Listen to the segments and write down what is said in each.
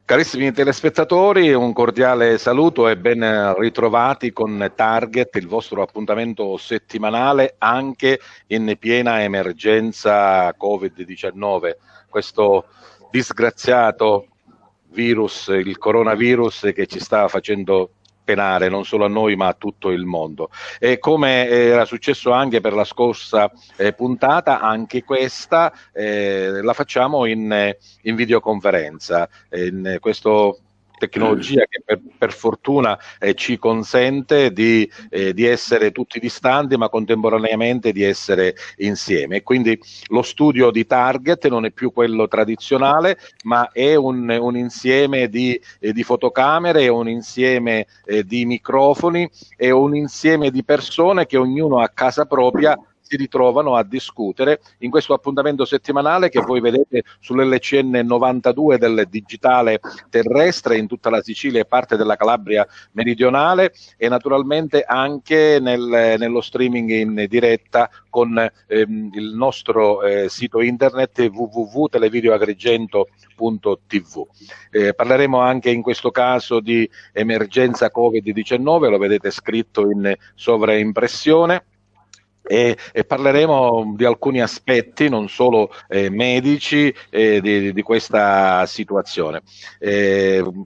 Carissimi telespettatori, un cordiale saluto e ben ritrovati con Target, il vostro appuntamento settimanale anche in piena emergenza Covid-19. Questo disgraziato virus, il coronavirus, che ci sta facendo penare non solo a noi ma a tutto il mondo. E come era successo anche per la scorsa puntata, anche questa la facciamo in videoconferenza, in questo tecnologia che per fortuna ci consente di essere tutti distanti ma contemporaneamente di essere insieme. E quindi lo studio di Target non è più quello tradizionale, ma è un insieme di fotocamere, è un insieme di microfoni, è un insieme di persone che ognuno a casa propria si ritrovano a discutere in questo appuntamento settimanale che voi vedete sull'LCN 92 del digitale terrestre in tutta la Sicilia e parte della Calabria meridionale, e naturalmente anche nello streaming in diretta con il nostro sito internet www.televideoagrigento.tv. Parleremo anche in questo caso di emergenza Covid-19, lo vedete scritto in sovraimpressione. E parleremo di alcuni aspetti, non solo medici, di questa situazione.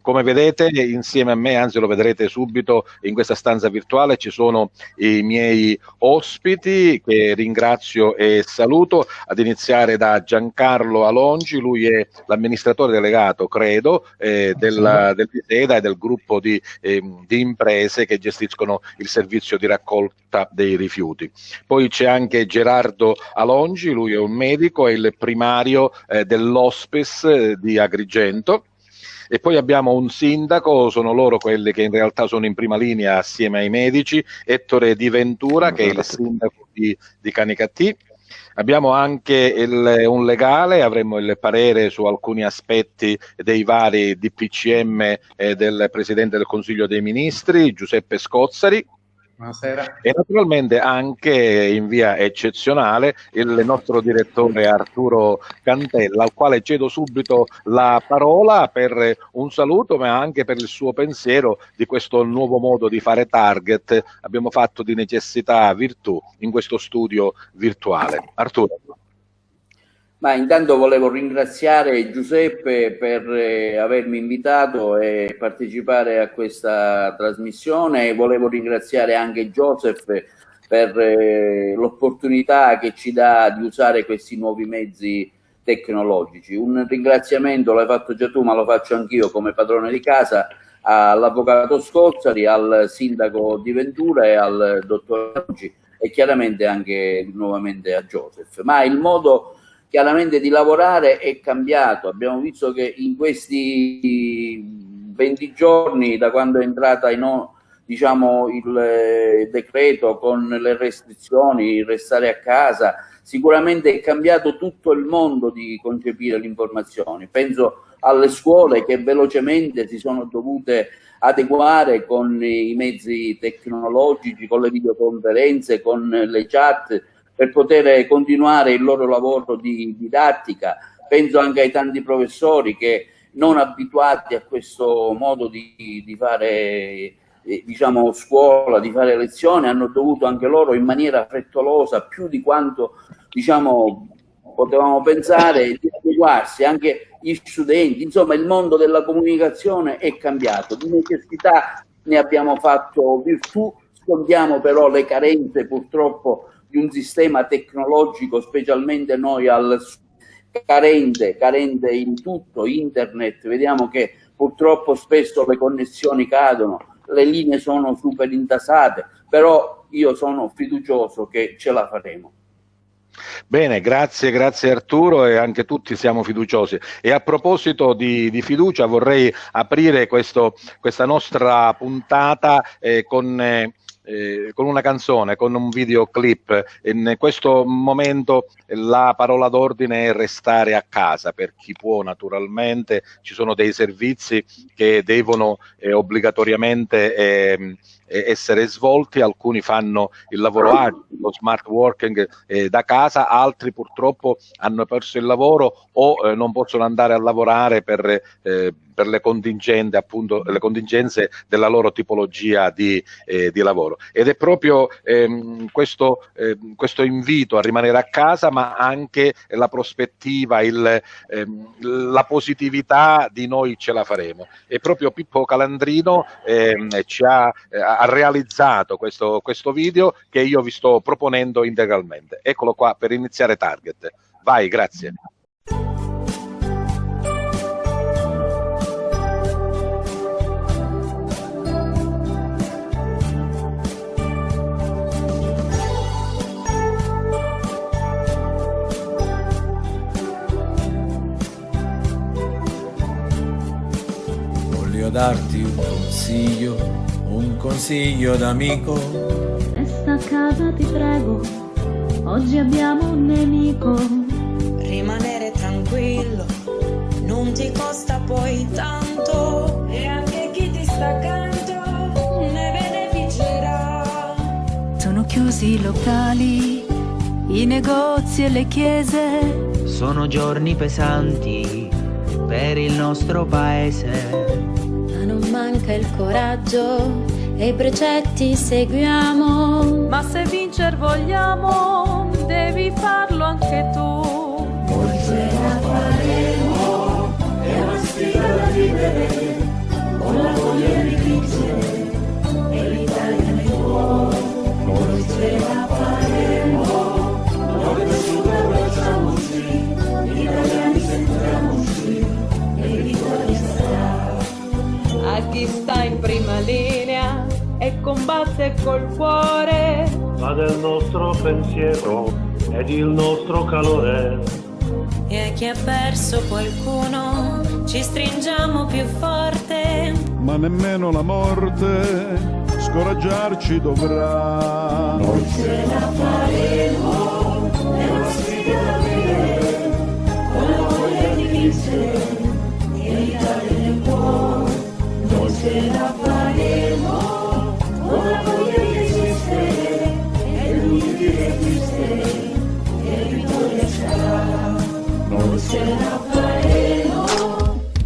Come vedete insieme a me, anzi lo vedrete subito in questa stanza virtuale, ci sono i miei ospiti che ringrazio e saluto, ad iniziare da Giancarlo Alongi. Lui è l'amministratore delegato, credo, del SEDA e del gruppo di imprese che gestiscono il servizio di raccolta dei rifiuti. Poi c'è anche Gerardo Alongi, lui è un medico, è il primario dell'Hospice di Agrigento. E poi abbiamo un sindaco, sono loro quelli che in realtà sono in prima linea assieme ai medici, Ettore Di Ventura, che è il sindaco di Canicattì. Abbiamo anche un legale, avremo il parere su alcuni aspetti dei vari DPCM del Presidente del Consiglio dei Ministri, Giuseppe Scozzari. Buonasera. E naturalmente anche in via eccezionale il nostro direttore Arturo Cantella, al quale cedo subito la parola per un saluto, ma anche per il suo pensiero di questo nuovo modo di fare Target. Abbiamo fatto di necessità virtù in questo studio virtuale. Arturo. Ma intanto volevo ringraziare Giuseppe per avermi invitato e partecipare a questa trasmissione, e volevo ringraziare anche Joseph per l'opportunità che ci dà di usare questi nuovi mezzi tecnologici. Un ringraziamento l'hai fatto già tu, ma lo faccio anch'io come padrone di casa, all'avvocato Scozzari, al sindaco Di Ventura e al dottor Oggi, e chiaramente anche nuovamente a Joseph. Ma il modo chiaramente di lavorare è cambiato. Abbiamo visto che in questi 20 giorni, da quando è entrata diciamo, il decreto con le restrizioni, il restare a casa, sicuramente è cambiato tutto il modo di concepire l'informazione. Penso alle scuole che velocemente si sono dovute adeguare con i mezzi tecnologici, con le videoconferenze, con le chat, per poter continuare il loro lavoro di didattica. Penso anche ai tanti professori che, non abituati a questo modo di fare diciamo scuola, di fare lezione, hanno dovuto anche loro in maniera frettolosa, più di quanto diciamo potevamo pensare, di adeguarsi. Anche gli studenti, insomma il mondo della comunicazione è cambiato. Di necessità ne abbiamo fatto virtù, scontiamo però le carenze purtroppo di un sistema tecnologico, specialmente noi carente in tutto, internet. Vediamo che purtroppo spesso le connessioni cadono, le linee sono super intasate, però io sono fiducioso che ce la faremo. Bene, grazie Arturo, e anche tutti siamo fiduciosi. E a proposito di fiducia, vorrei aprire questa nostra puntata con una canzone, con un videoclip. In questo momento la parola d'ordine è restare a casa per chi può, naturalmente. Ci sono dei servizi che devono obbligatoriamente essere svolti. Alcuni fanno il lavoro agile, lo smart working da casa, altri purtroppo hanno perso il lavoro o non possono andare a lavorare per le contingenze, appunto, le contingenze della loro tipologia di lavoro. Ed è proprio questo invito a rimanere a casa, ma anche la prospettiva, la positività di noi ce la faremo. E proprio Pippo Calandrino ha realizzato questo video che io vi sto proponendo integralmente. Eccolo qua per iniziare Target. Vai, grazie. Voglio darti un consiglio d'amico. Resta a casa, ti prego, oggi abbiamo un nemico. Rimanere tranquillo non ti costa poi tanto, e anche chi ti sta accanto ne beneficerà. Sono chiusi i locali, i negozi e le chiese. Sono giorni pesanti per il nostro paese. Ma non manca il coraggio e i precetti seguiamo. Ma se vincer vogliamo, devi farlo anche tu. Noi ce la faremo, è una sfida da vivere, con la voglia di vincere, e l'Italia nel cuore. Noi ce la faremo, dove nessuno abbracciamoci, italiani sentiamoci, e vittoria sarà. A chi sta in prima linea e combatte col cuore, ma del nostro pensiero ed il nostro calore. E a chi ha perso qualcuno ci stringiamo più forte, ma nemmeno la morte scoraggiarci dovrà. Noi ce la faremo, è una sfida da vivere, con la voglia di vincere, e l'Italia nel cuore. Noi ce la faremo, con la voglia di esistere, e l'unità di resistere, e vittoria sarà. Noi ce la faremo,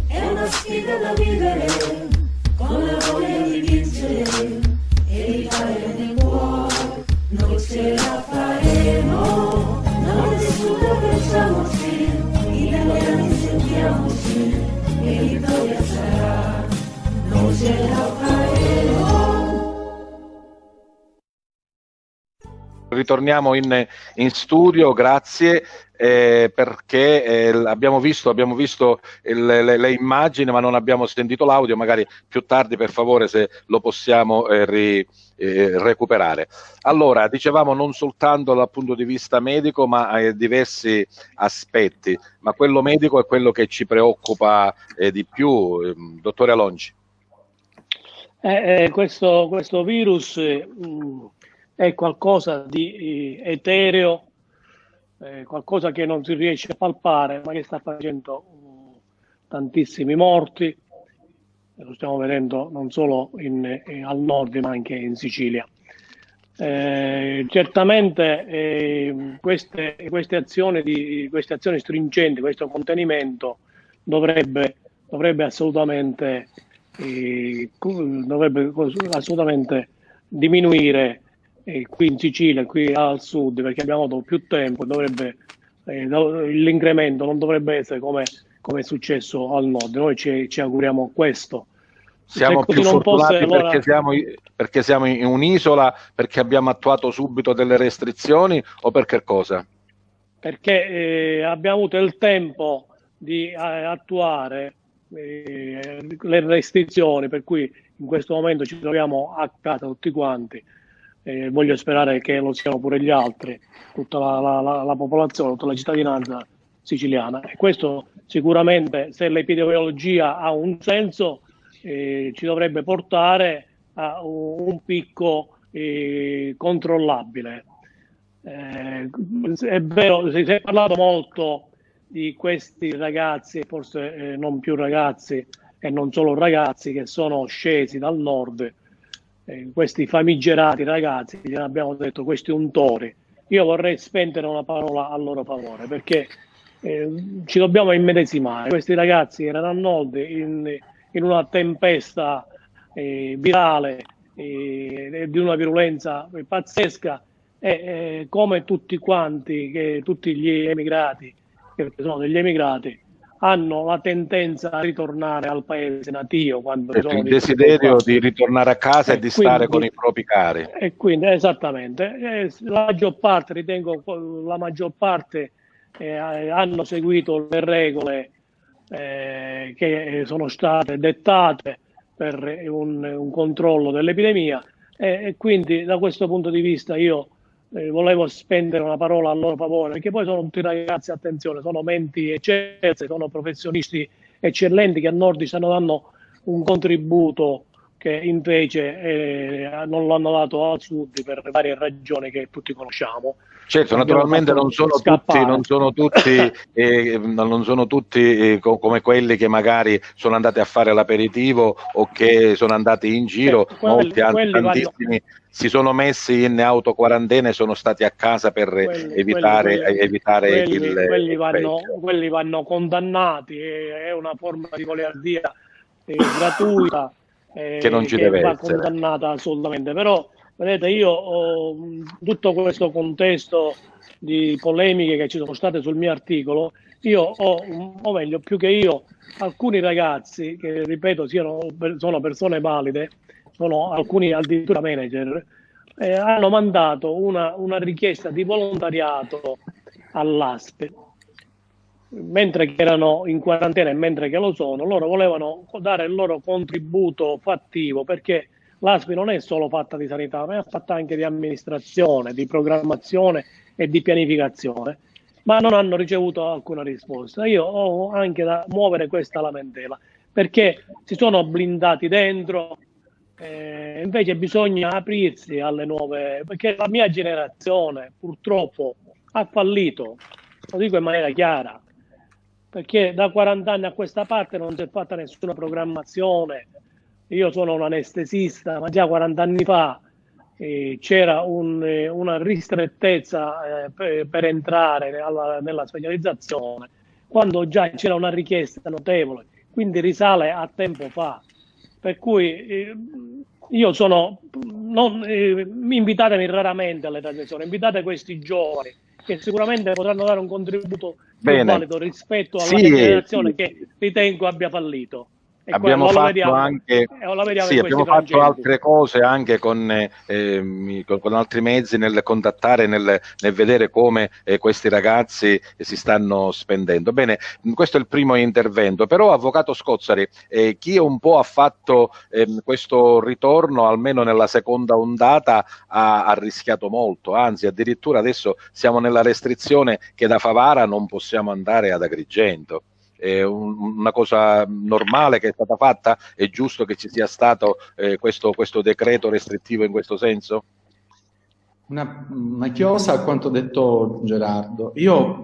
è una sfida da vivere, con la voglia di vincere, e l'Italia nel cuore. Noi ce la faremo, non nessuno pensiamoci, italiani sentiamoci, e vittoria sarà. Noi ce la faremo. Ritorniamo in studio, grazie, perché abbiamo visto le immagini ma non abbiamo sentito l'audio. Magari più tardi, per favore, se lo possiamo recuperare. Allora, dicevamo non soltanto dal punto di vista medico, ma diversi aspetti, ma quello medico è quello che ci preoccupa di più, dottore Alongi. Questo virus è qualcosa di etereo, qualcosa che non si riesce a palpare, ma che sta facendo tantissimi morti. Lo stiamo vedendo non solo al nord, ma anche in Sicilia. Certamente queste azioni stringenti, questo contenimento dovrebbe assolutamente diminuire qui in Sicilia, qui al sud, perché abbiamo avuto più tempo. L'incremento non dovrebbe essere come è successo al nord. Noi ci auguriamo questo. Siamo più fortunati perché siamo in un'isola, perché abbiamo attuato subito delle restrizioni, o per che cosa? Perché abbiamo avuto il tempo di attuare le restrizioni, per cui in questo momento ci troviamo a casa tutti quanti. Voglio sperare che lo siano pure gli altri, tutta la popolazione, tutta la cittadinanza siciliana. E questo sicuramente, se l'epidemiologia ha un senso, ci dovrebbe portare a un picco controllabile. È vero, si è parlato molto di questi ragazzi, forse non più ragazzi e non solo ragazzi, che sono scesi dal nord questi famigerati ragazzi, gli abbiamo detto, questi untori. Io vorrei spendere una parola a loro favore, perché ci dobbiamo immedesimare. Questi ragazzi erano avvolti in una tempesta virale di una virulenza pazzesca, e come tutti quanti, tutti gli emigrati, che sono degli emigrati, hanno la tendenza a ritornare al paese natio quando sono il desiderio di ritornare a casa e di quindi, stare con i propri cari. E quindi esattamente, la maggior parte, ritengo, la maggior parte hanno seguito le regole che sono state dettate per un controllo dell'epidemia, e quindi da questo punto di vista io volevo spendere una parola a loro favore, perché poi sono tutti ragazzi, attenzione, sono menti eccelse, sono professionisti eccellenti che a Nord stanno dando un contributo che invece non l'hanno dato al Sud per varie ragioni che tutti conosciamo. Certo, naturalmente non sono tutti come quelli che magari sono andati a fare l'aperitivo o che sono andati in giro, tantissimi si sono messi in autoquarantena e sono stati a casa per evitare quelli vanno condannati, è una forma di goliardia gratuita che non ci deve va essere. Condannata assolutamente. Però vedete, io tutto questo contesto di polemiche che ci sono state sul mio articolo, io o meglio, più che io, alcuni ragazzi che, ripeto, sono persone valide, sono alcuni addirittura manager, hanno mandato una richiesta di volontariato all'ASP, mentre che erano in quarantena e mentre che lo sono, loro volevano dare il loro contributo fattivo, perché l'ASP non è solo fatta di sanità, ma è fatta anche di amministrazione, di programmazione e di pianificazione, ma non hanno ricevuto alcuna risposta. Io ho anche da muovere questa lamentela, perché si sono blindati dentro, invece bisogna aprirsi alle nuove, perché la mia generazione purtroppo ha fallito, lo dico in maniera chiara, perché da 40 anni a questa parte non si è fatta nessuna programmazione. Io sono un anestesista, ma già 40 anni fa c'era una ristrettezza per entrare nella specializzazione, quando già c'era una richiesta notevole, quindi risale a tempo fa. Per cui io invitatemi raramente alle trasmissioni, invitate questi giovani che sicuramente potranno dare un contributo più valido rispetto alla generazione che ritengo abbia fallito. Abbiamo fatto altre cose anche con altri mezzi nel contattare, nel vedere come questi ragazzi si stanno spendendo. Bene, questo è il primo intervento, però avvocato Scozzari, chi un po' ha fatto questo ritorno, almeno nella seconda ondata, ha rischiato molto, anzi addirittura adesso siamo nella restrizione che da Favara non possiamo andare ad Agrigento. È una cosa normale che è stata fatta? È giusto che ci sia stato questo decreto restrittivo in questo senso? Una chiosa a quanto detto Gerardo. Io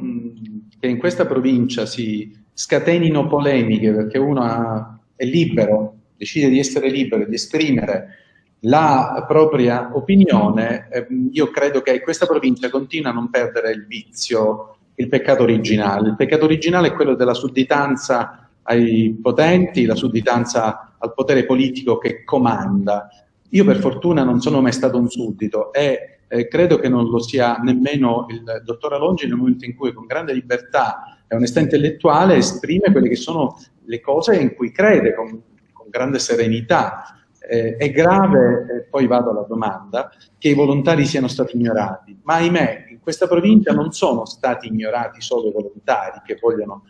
che in questa provincia si scatenino polemiche perché uno è libero, decide di essere libero, di esprimere la propria opinione, io credo che questa provincia continua a non perdere il vizio, il peccato originale. Il peccato originale è quello della sudditanza ai potenti, la sudditanza al potere politico che comanda. Io per fortuna non sono mai stato un suddito e credo che non lo sia nemmeno il dottor Alongi nel momento in cui con grande libertà e onestà intellettuale esprime quelle che sono le cose in cui crede con grande serenità. È grave, poi vado alla domanda, che i volontari siano stati ignorati, ma ahimè in questa provincia non sono stati ignorati solo i volontari che vogliono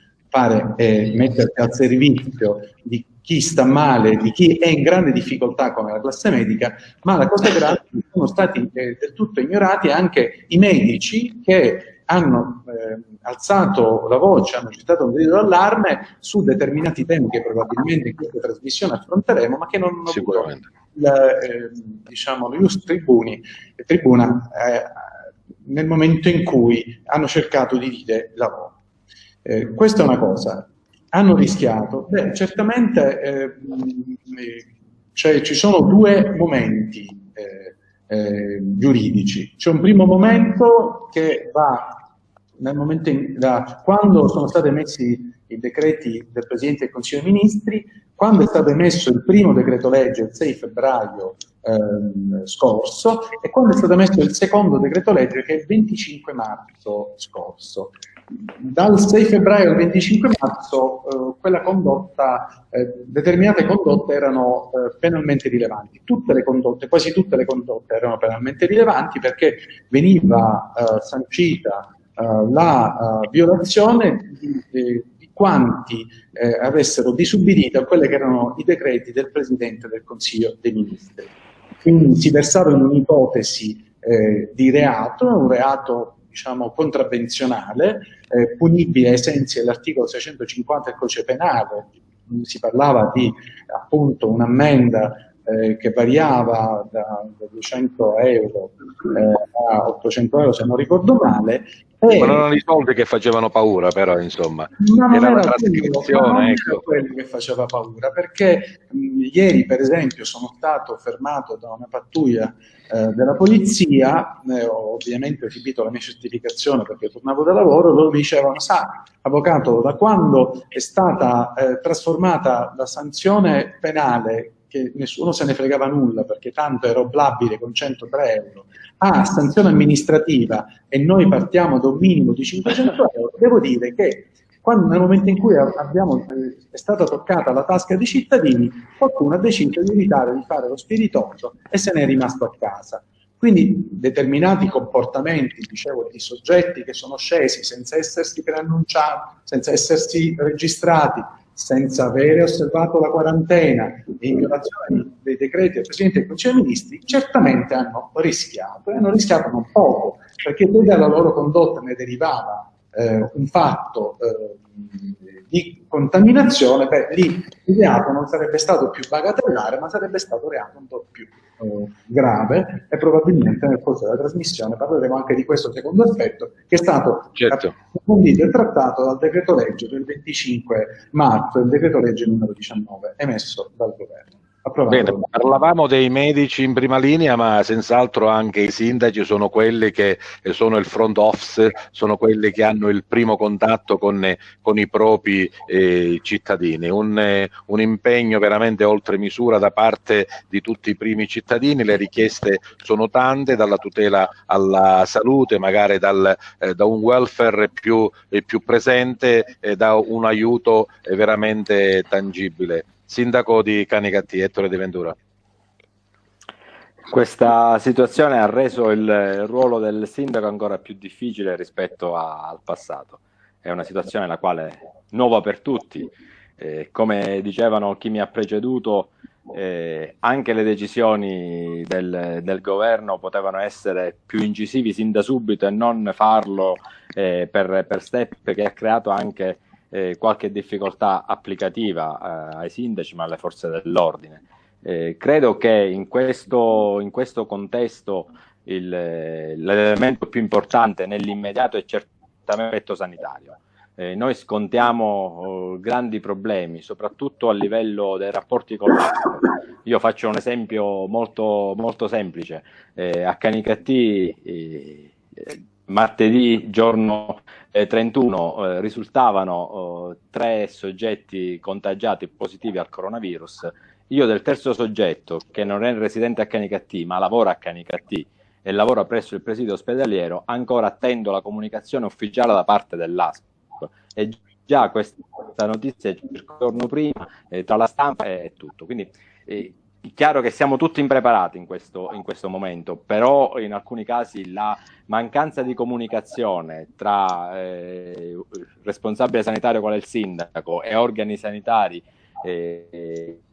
mettersi al servizio di chi sta male, di chi è in grande difficoltà come la classe medica, ma la cosa grave è che sono stati del tutto ignorati anche i medici che hanno alzato la voce, hanno citato un grido d'allarme su determinati temi che probabilmente in questa trasmissione affronteremo, ma che non hanno avuto lo ius tribuna nel momento in cui hanno cercato di dire la loro. Questa è una cosa. Hanno rischiato? Beh, certamente Cioè ci sono due momenti giuridici. C'è un primo momento che va nel momento da quando sono stati emessi i decreti del Presidente del Consiglio dei Ministri, quando è stato emesso il primo decreto legge il 6 febbraio scorso e quando è stato emesso il secondo decreto legge che è il 25 marzo scorso. Dal 6 febbraio al 25 marzo quella condotta, determinate condotte erano penalmente rilevanti. Tutte le condotte, quasi tutte le condotte erano penalmente rilevanti perché veniva sancita la violazione di quanti avessero disubbidito a quelli che erano i decreti del Presidente del Consiglio dei Ministri. Quindi si versava in un'ipotesi di reato, un reato diciamo contravvenzionale, punibile ai sensi dell'articolo 650 del codice penale. Si parlava di appunto un'ammenda che variava da 200 euro a 800 euro se non ricordo male. Ma non erano i soldi che facevano paura, però insomma era la trascrizione, ecco. Quello che faceva paura, perché ieri per esempio sono stato fermato da una pattuglia della polizia, ho ovviamente esibito la mia certificazione perché tornavo da lavoro, loro mi dicevano: sa, avvocato, da quando è stata trasformata la sanzione penale, che nessuno se ne fregava nulla perché tanto era oblabile con 103 euro, a sanzione amministrativa e noi partiamo da un minimo di 500 euro, devo dire che nel momento in cui è stata toccata la tasca dei cittadini, qualcuno ha deciso di evitare di fare lo spiritoso e se ne è rimasto a casa. Quindi determinati comportamenti, dicevo, di soggetti che sono scesi senza essersi preannunciati, senza essersi registrati, senza avere osservato la quarantena, in violazione dei decreti del Presidente del Consiglio dei Ministri, certamente hanno rischiato, e hanno rischiato non poco, perché dalla loro condotta ne derivava un fatto di contaminazione. Lì il reato non sarebbe stato più bagatellare, ma sarebbe stato reato un po' più grave, e probabilmente nel corso della trasmissione parleremo anche di questo secondo aspetto, che è stato approfondito e trattato dal decreto legge del 25 marzo, il decreto legge numero 19 emesso dal governo. Bene, parlavamo dei medici in prima linea, ma senz'altro anche i sindaci sono quelli che sono il front office, sono quelli che hanno il primo contatto con i propri cittadini. Un impegno veramente oltre misura da parte di tutti i primi cittadini. Le richieste sono tante, dalla tutela alla salute, magari da un welfare più presente, da un aiuto veramente tangibile. Sindaco di Canicattì, Ettore Di Ventura. Questa situazione ha reso il ruolo del sindaco ancora più difficile rispetto al passato. È una situazione la quale nuova per tutti. Come dicevano chi mi ha preceduto, anche le decisioni del governo potevano essere più incisivi sin da subito e non farlo per step, che ha creato anche qualche difficoltà applicativa ai sindaci, ma alle forze dell'ordine. Credo che in questo contesto l'elemento più importante nell'immediato è certamente l'aspetto sanitario. Noi scontiamo grandi problemi, soprattutto a livello dei rapporti con l'altro. Io faccio un esempio molto, molto semplice. A Canicattì martedì, giorno 31, risultavano 3 soggetti contagiati positivi al coronavirus. Io del terzo soggetto, che non è residente a Canicattì ma lavora a Canicattì e lavora presso il presidio ospedaliero, ancora attendo la comunicazione ufficiale da parte dell'ASP. E già questa notizia il giorno prima, tra la stampa e tutto. Quindi è chiaro che siamo tutti impreparati in questo momento, però in alcuni casi la mancanza di comunicazione tra responsabile sanitario quale è il sindaco e organi sanitari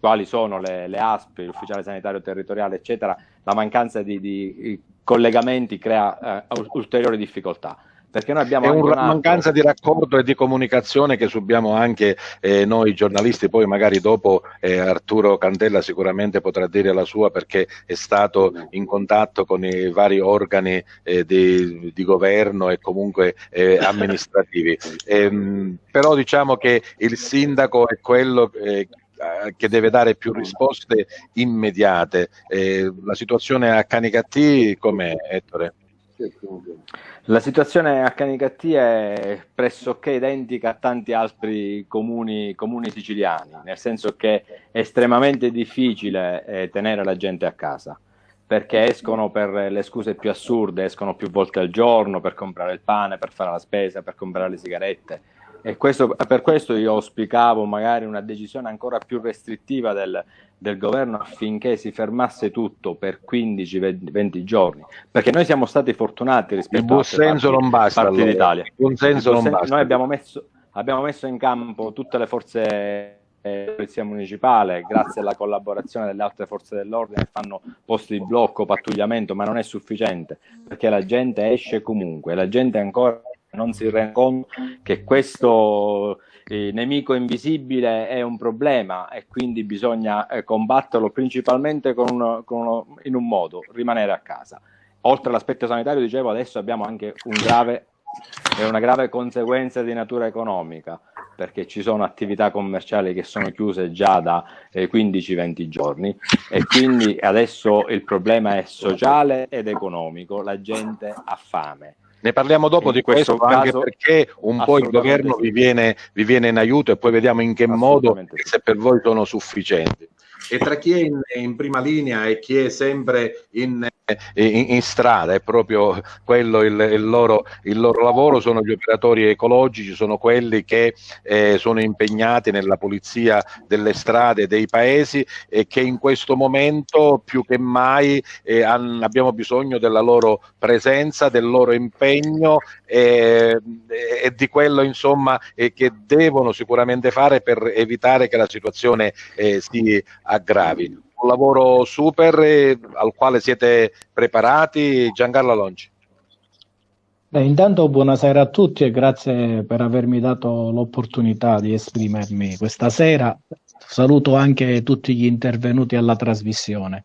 quali sono le ASP, l'ufficiale sanitario territoriale eccetera, la mancanza di collegamenti crea ulteriori difficoltà. Perché noi abbiamo una mancanza di raccordo e di comunicazione che subiamo anche noi giornalisti. Poi magari dopo Arturo Candella sicuramente potrà dire la sua, perché è stato in contatto con i vari organi di governo e comunque amministrativi. Però diciamo che il sindaco è quello che deve dare più risposte immediate. La situazione a Canicattì com'è, Ettore? La situazione a Canicattì è pressoché identica a tanti altri comuni siciliani, nel senso che è estremamente difficile tenere la gente a casa, perché escono per le scuse più assurde, escono più volte al giorno per comprare il pane, per fare la spesa, per comprare le sigarette. E per questo io auspicavo magari una decisione ancora più restrittiva del governo affinché si fermasse tutto per 15-20 giorni, perché noi siamo stati fortunati rispetto a altre parti d'Italia. Noi abbiamo messo in campo tutte le forze polizia municipale, grazie alla collaborazione delle altre forze dell'ordine che fanno posti di blocco, pattugliamento, ma non è sufficiente, perché la gente esce comunque, la gente ancora non si rende conto che questo nemico invisibile è un problema e quindi bisogna combatterlo principalmente in un modo: rimanere a casa. Oltre all'aspetto sanitario, dicevo, adesso abbiamo anche una grave conseguenza di natura economica, perché ci sono attività commerciali che sono chiuse già da 15-20 giorni e quindi adesso il problema è sociale ed economico, la gente ha fame. Ne parliamo dopo di questo, anche perché un po' il governo vi viene in aiuto e poi vediamo in che modo e se per voi sono sufficienti. E tra chi è in prima linea e chi è sempre in strada, è proprio quello il loro lavoro, sono gli operatori ecologici, sono quelli che sono impegnati nella pulizia delle strade dei paesi e che in questo momento più che mai abbiamo bisogno della loro presenza, del loro impegno e di quello insomma che devono sicuramente fare per evitare che la situazione si aggravi. Un lavoro super al quale siete preparati. Giancarlo Lonci. Intanto buonasera a tutti e grazie per avermi dato l'opportunità di esprimermi questa sera. Saluto anche tutti gli intervenuti alla trasmissione.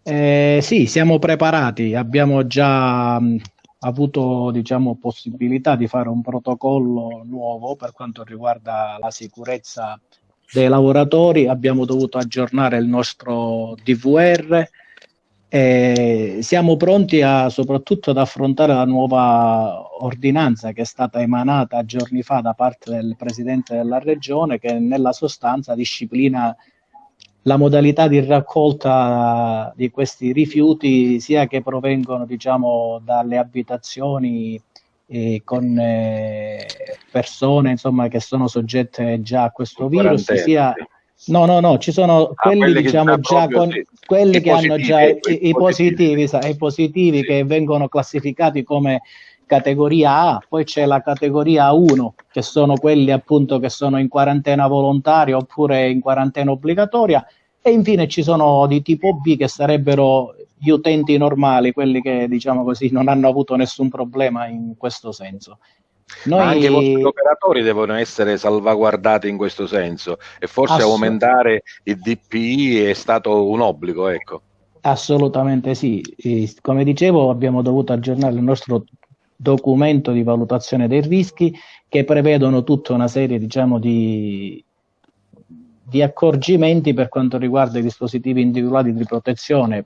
Sì, siamo preparati, abbiamo già avuto, diciamo, possibilità di fare un protocollo nuovo per quanto riguarda la sicurezza dei lavoratori, abbiamo dovuto aggiornare il nostro DVR e siamo pronti soprattutto ad affrontare la nuova ordinanza che è stata emanata giorni fa da parte del Presidente della Regione, che nella sostanza disciplina la modalità di raccolta di questi rifiuti, sia che provengono, diciamo, dalle abitazioni con persone insomma che sono soggette già a questo virus, sia no, ci sono quelli diciamo già con quelli che hanno già i positivi che vengono classificati come categoria A, poi c'è la categoria 1 che sono quelli appunto che sono in quarantena volontaria oppure in quarantena obbligatoria, e infine ci sono di tipo B che sarebbero gli utenti normali, quelli che diciamo così non hanno avuto nessun problema in questo senso. Ma anche i vostri operatori devono essere salvaguardati in questo senso e forse aumentare il DPI è stato un obbligo, ecco. Assolutamente sì, come dicevo abbiamo dovuto aggiornare il nostro documento di valutazione dei rischi che prevedono tutta una serie, diciamo, di accorgimenti per quanto riguarda i dispositivi individuali di protezione.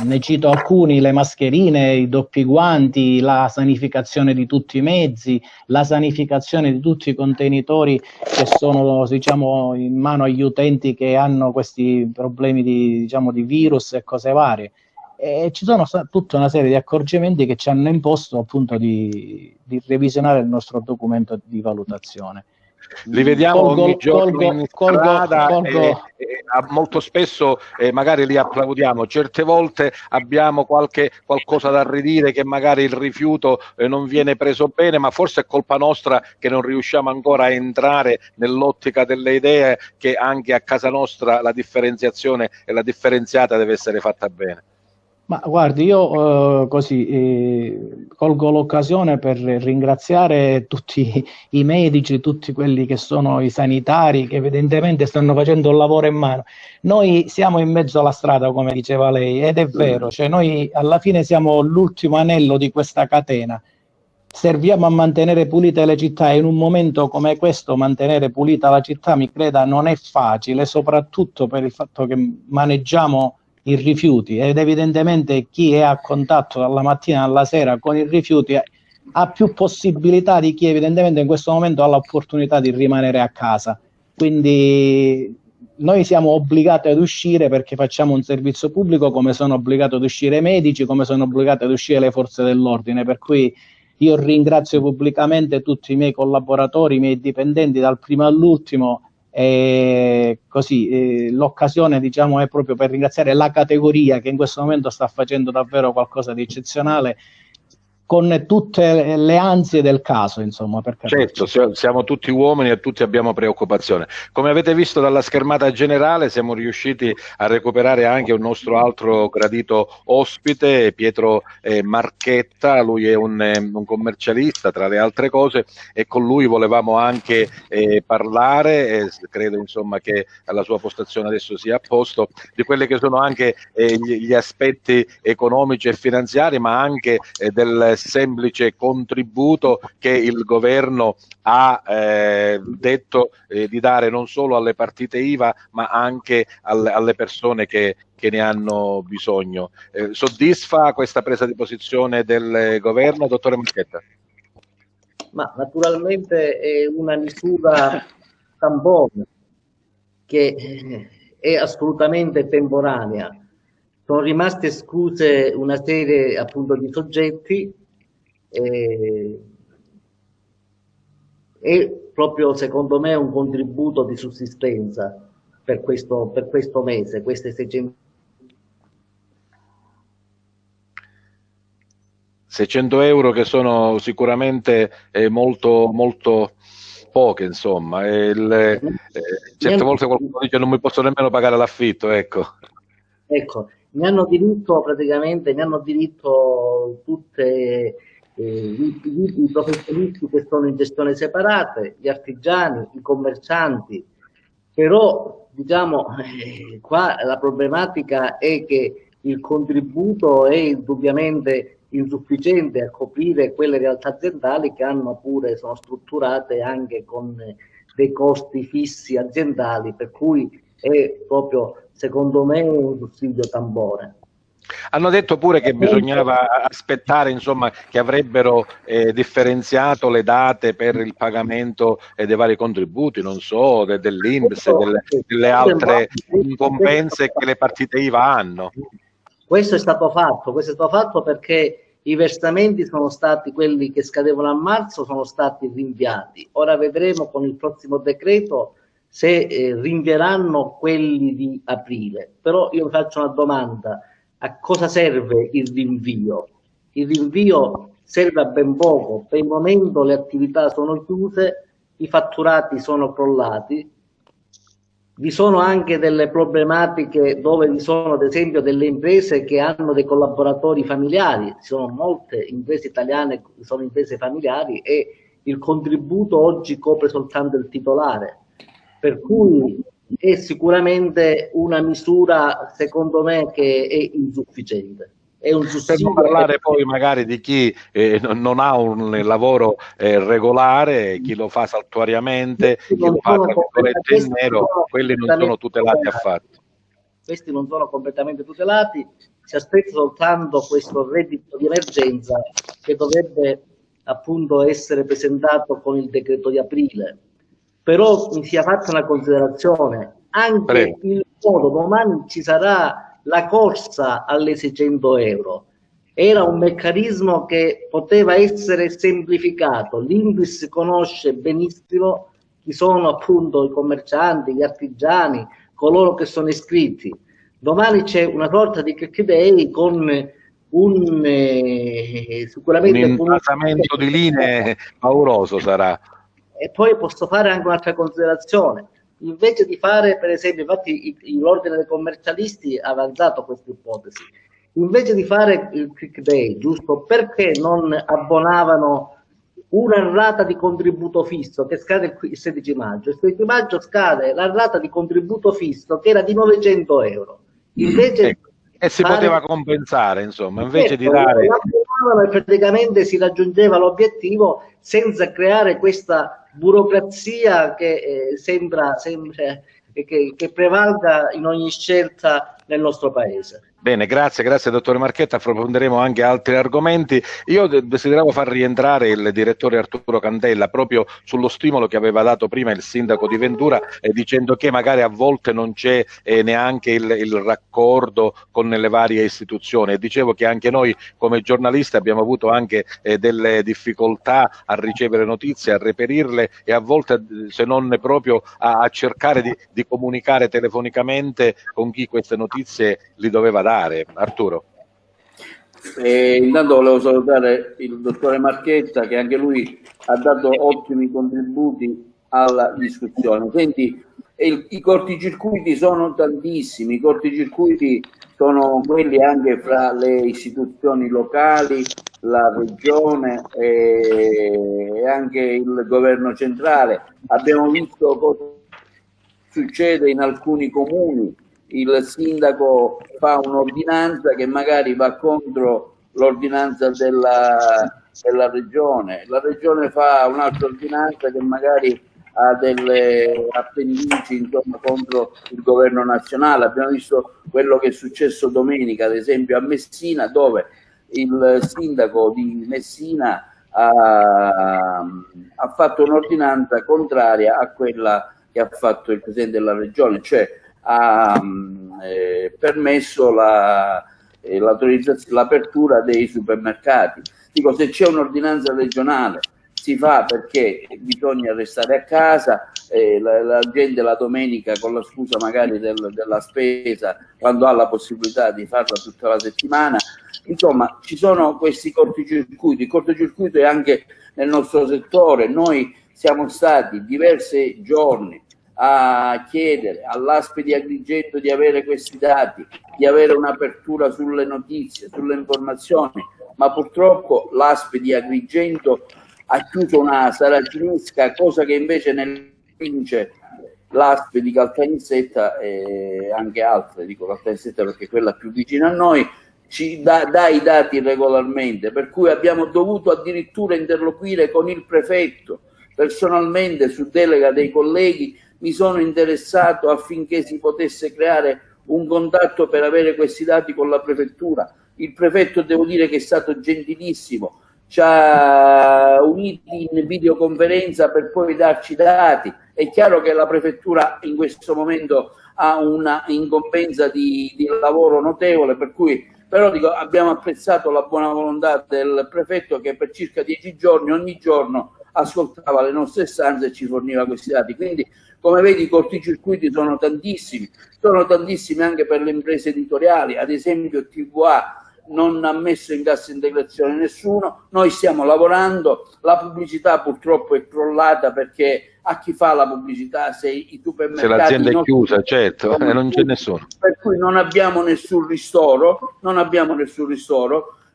Ne cito alcuni: le mascherine, i doppi guanti, la sanificazione di tutti i mezzi, la sanificazione di tutti i contenitori che sono, diciamo, in mano agli utenti che hanno questi problemi di virus e cose varie. E ci sono tutta una serie di accorgimenti che ci hanno imposto appunto di revisionare il nostro documento di valutazione. Li vediamo ogni giorno in strada molto spesso magari li applaudiamo, certe volte abbiamo qualcosa da ridire, che magari il rifiuto non viene preso bene, ma forse è colpa nostra che non riusciamo ancora a entrare nell'ottica delle idee che anche a casa nostra la differenziazione e la differenziata deve essere fatta bene. Ma guardi, io colgo l'occasione per ringraziare tutti i medici, tutti quelli che sono i sanitari, che evidentemente stanno facendo un lavoro in mano. Noi siamo in mezzo alla strada, come diceva lei, ed è vero, cioè noi alla fine siamo l'ultimo anello di questa catena. serviamo a mantenere pulite le città, e in un momento come questo mantenere pulita la città, mi creda, non è facile, soprattutto per il fatto che maneggiamo i rifiuti, ed evidentemente chi è a contatto dalla mattina alla sera con i rifiuti ha più possibilità di chi evidentemente in questo momento ha l'opportunità di rimanere a casa. Quindi noi siamo obbligati ad uscire perché facciamo un servizio pubblico, come sono obbligati ad uscire i medici, come sono obbligati ad uscire le forze dell'ordine, per cui io ringrazio pubblicamente tutti i miei collaboratori, i miei dipendenti dal primo all'ultimo, e così l'occasione, diciamo, è proprio per ringraziare la categoria che in questo momento sta facendo davvero qualcosa di eccezionale, con tutte le ansie del caso, insomma. Per certo, siamo tutti uomini e tutti abbiamo preoccupazione. Come avete visto dalla schermata generale, siamo riusciti a recuperare anche un nostro altro gradito ospite, Pietro Marchetta. Lui è un commercialista, tra le altre cose, e con lui volevamo anche parlare, credo insomma che la sua postazione adesso sia a posto, di quelli che sono anche gli aspetti economici e finanziari, ma anche del semplice contributo che il governo ha detto di dare non solo alle partite IVA ma anche alle persone che ne hanno bisogno. Soddisfa questa presa di posizione del governo, dottore Marchetta? Ma naturalmente è una misura tampone che è assolutamente temporanea. Sono rimaste escluse una serie appunto di soggetti, è proprio secondo me un contributo di sussistenza per questo mese, queste 600 euro che sono sicuramente molto poche, insomma. Certe volte qualcuno dice non mi posso nemmeno pagare l'affitto, ecco. Ecco, ne hanno diritto tutte i professionisti che sono in gestione separate, gli artigiani, i commercianti, però diciamo qua la problematica è che il contributo è indubbiamente insufficiente a coprire quelle realtà aziendali che sono strutturate anche con dei costi fissi aziendali, per cui è proprio secondo me un sussidio tampone. Hanno detto pure che bisognava aspettare, insomma, che avrebbero differenziato le date per il pagamento dei vari contributi, non so, dell'INPS, delle altre incombenze che le partite IVA hanno. Questo è stato fatto perché i versamenti sono stati quelli che scadevano a marzo, sono stati rinviati. Ora vedremo con il prossimo decreto se rinvieranno quelli di aprile. Però io vi faccio una domanda: a cosa serve il rinvio? Il rinvio serve a ben poco. Per il momento le attività sono chiuse, i fatturati sono crollati, vi sono anche delle problematiche dove vi sono ad esempio delle imprese che hanno dei collaboratori familiari. Ci sono molte imprese italiane che sono imprese familiari e il contributo oggi copre soltanto il titolare, per cui è sicuramente una misura secondo me che è insufficiente. È un sussidio. Per non parlare poi magari di chi non ha un lavoro regolare, chi lo fa saltuariamente, chi lo fa tra virgolette in nero, quelli non sono tutelati affatto. Questi non sono completamente tutelati, si aspetta soltanto questo reddito di emergenza che dovrebbe appunto essere presentato con il decreto di aprile. Però mi sia fatta una considerazione, anche il modo, domani ci sarà la corsa alle 600 euro, era un meccanismo che poteva essere semplificato. L'INPS conosce benissimo chi sono appunto i commercianti, gli artigiani, coloro che sono iscritti. Domani c'è una sorta di click day con sicuramente un impasamento di linee pauroso sarà. E poi posso fare anche un'altra considerazione: invece di fare, per esempio, infatti l'ordine dei commercialisti ha avanzato questa ipotesi, invece di fare il quick day, giusto, perché non abbonavano una rata di contributo fisso che scade il 16 maggio? Il 16 maggio scade la rata di contributo fisso che era di 900 euro. Invece e si poteva compensare, insomma, invece di dare e praticamente si raggiungeva l'obiettivo senza creare questa burocrazia che sembra che prevalga in ogni scelta nel nostro paese. Bene, grazie dottore Marchetta, approfondiremo anche altri argomenti. Io desideravo far rientrare il direttore Arturo Candella proprio sullo stimolo che aveva dato prima il sindaco di Ventura, dicendo che magari a volte non c'è neanche il raccordo con le varie istituzioni, e dicevo che anche noi come giornalisti abbiamo avuto anche delle difficoltà a ricevere notizie, a reperirle e a volte, se non proprio a cercare di comunicare telefonicamente con chi queste notizie li doveva dare. Arturo. Intanto volevo salutare il dottore Marchetta, che anche lui ha dato ottimi contributi alla discussione. Senti, i corticircuiti sono tantissimi, i corticircuiti sono quelli anche fra le istituzioni locali, la regione e anche il governo centrale. Abbiamo visto cosa succede in alcuni comuni. Il sindaco fa un'ordinanza che magari va contro l'ordinanza della regione, la regione fa un'altra ordinanza che magari ha delle appendici, insomma, contro il governo nazionale. Abbiamo visto quello che è successo domenica, ad esempio a Messina, dove il sindaco di Messina ha fatto un'ordinanza contraria a quella che ha fatto il presidente della regione, cioè ha permesso l'apertura dei supermercati. Dico, se c'è un'ordinanza regionale si fa perché bisogna restare a casa, la gente la domenica con la scusa magari della spesa, quando ha la possibilità di farla tutta la settimana. Insomma, ci sono questi corticircuiti. Il cortocircuito è anche nel nostro settore. Noi siamo stati diversi giorni a chiedere all'ASP di Agrigento di avere questi dati, di avere un'apertura sulle notizie, sulle informazioni, ma purtroppo l'ASP di Agrigento ha chiuso una saracinesca, cosa che invece nel vince l'ASP di Caltanissetta e anche altre, dico Caltanissetta perché è quella più vicina a noi, ci dà i dati regolarmente, per cui abbiamo dovuto addirittura interloquire con il prefetto. Personalmente, su delega dei colleghi, mi sono interessato affinché si potesse creare un contatto per avere questi dati con la prefettura. Il prefetto, devo dire che è stato gentilissimo, ci ha uniti in videoconferenza per poi darci i dati. È chiaro che la prefettura in questo momento ha una incombenza di lavoro notevole, per cui però dico, abbiamo apprezzato la buona volontà del prefetto, che per circa 10 giorni, ogni giorno, ascoltava le nostre istanze e ci forniva questi dati. Quindi, come vedi, i corticircuiti sono tantissimi anche per le imprese editoriali. Ad esempio TVA non ha messo in cassa integrazione nessuno, noi stiamo lavorando, la pubblicità purtroppo è crollata, perché a chi fa la pubblicità se i supermercati... Se l'azienda è chiusa, certo, non c'è nessuno. Per cui non abbiamo nessun ristoro,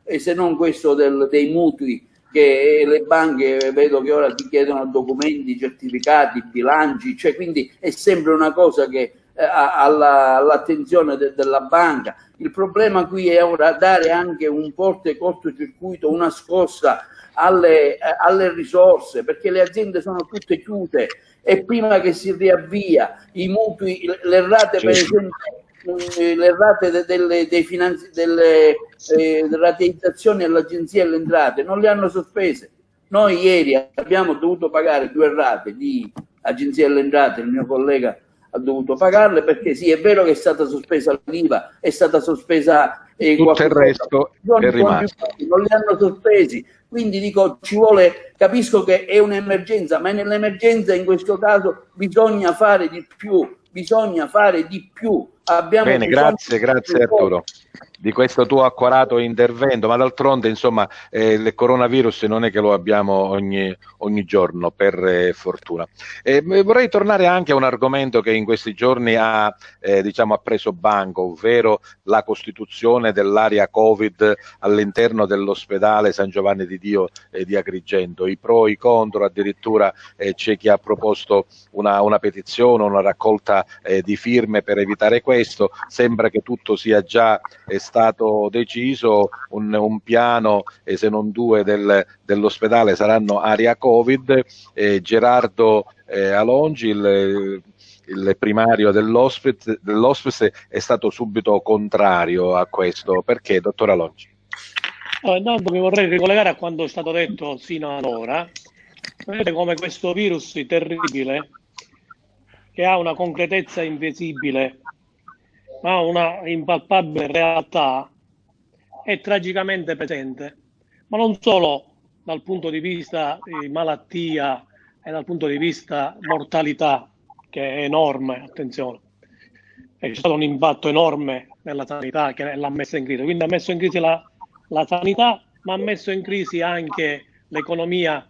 e se non questo dei mutui, che le banche vedo che ora ti chiedono documenti, certificati, bilanci, cioè quindi è sempre una cosa che all'attenzione della banca. Il problema qui è ora dare anche un forte cortocircuito, una scossa alle risorse, perché le aziende sono tutte chiuse e prima che si riavvia i mutui, le rate, per esempio, le rate delle rateizzazioni all'Agenzia delle Entrate non le hanno sospese. Noi ieri abbiamo dovuto pagare 2 rate di Agenzia delle Entrate, il mio collega ha dovuto pagarle, perché sì, è vero che è stata sospesa l'IVA, è stata sospesa tutto il resto è rimasto. Non li hanno sospesi, quindi dico, ci vuole, capisco che è un'emergenza, ma nell'emergenza in questo caso bisogna fare di più, Bene, grazie Arturo di questo tuo accorato intervento, ma d'altronde insomma il coronavirus non è che lo abbiamo ogni giorno, per fortuna. Vorrei tornare anche a un argomento che in questi giorni ha preso banco, ovvero la costituzione dell'area Covid all'interno dell'ospedale San Giovanni di Dio di Agrigento, i pro, i contro, addirittura c'è chi ha proposto una petizione, una raccolta di firme per evitare questo. questo, sembra che tutto sia già stato deciso, un piano, se non due, dell'ospedale saranno area Covid. Gerardo Alongi, il primario dell'ospice, è stato subito contrario a questo. Perché, dottor Alongi? Intanto mi vorrei ricollegare a quanto è stato detto sino ad ora. Vedete come questo virus terribile, che ha una concretezza invisibile, ha una impalpabile realtà, è tragicamente presente, ma non solo dal punto di vista di malattia e dal punto di vista mortalità, che è enorme, attenzione. C'è stato un impatto enorme nella sanità che l'ha messa in crisi, quindi ha messo in crisi la sanità, ma ha messo in crisi anche l'economia,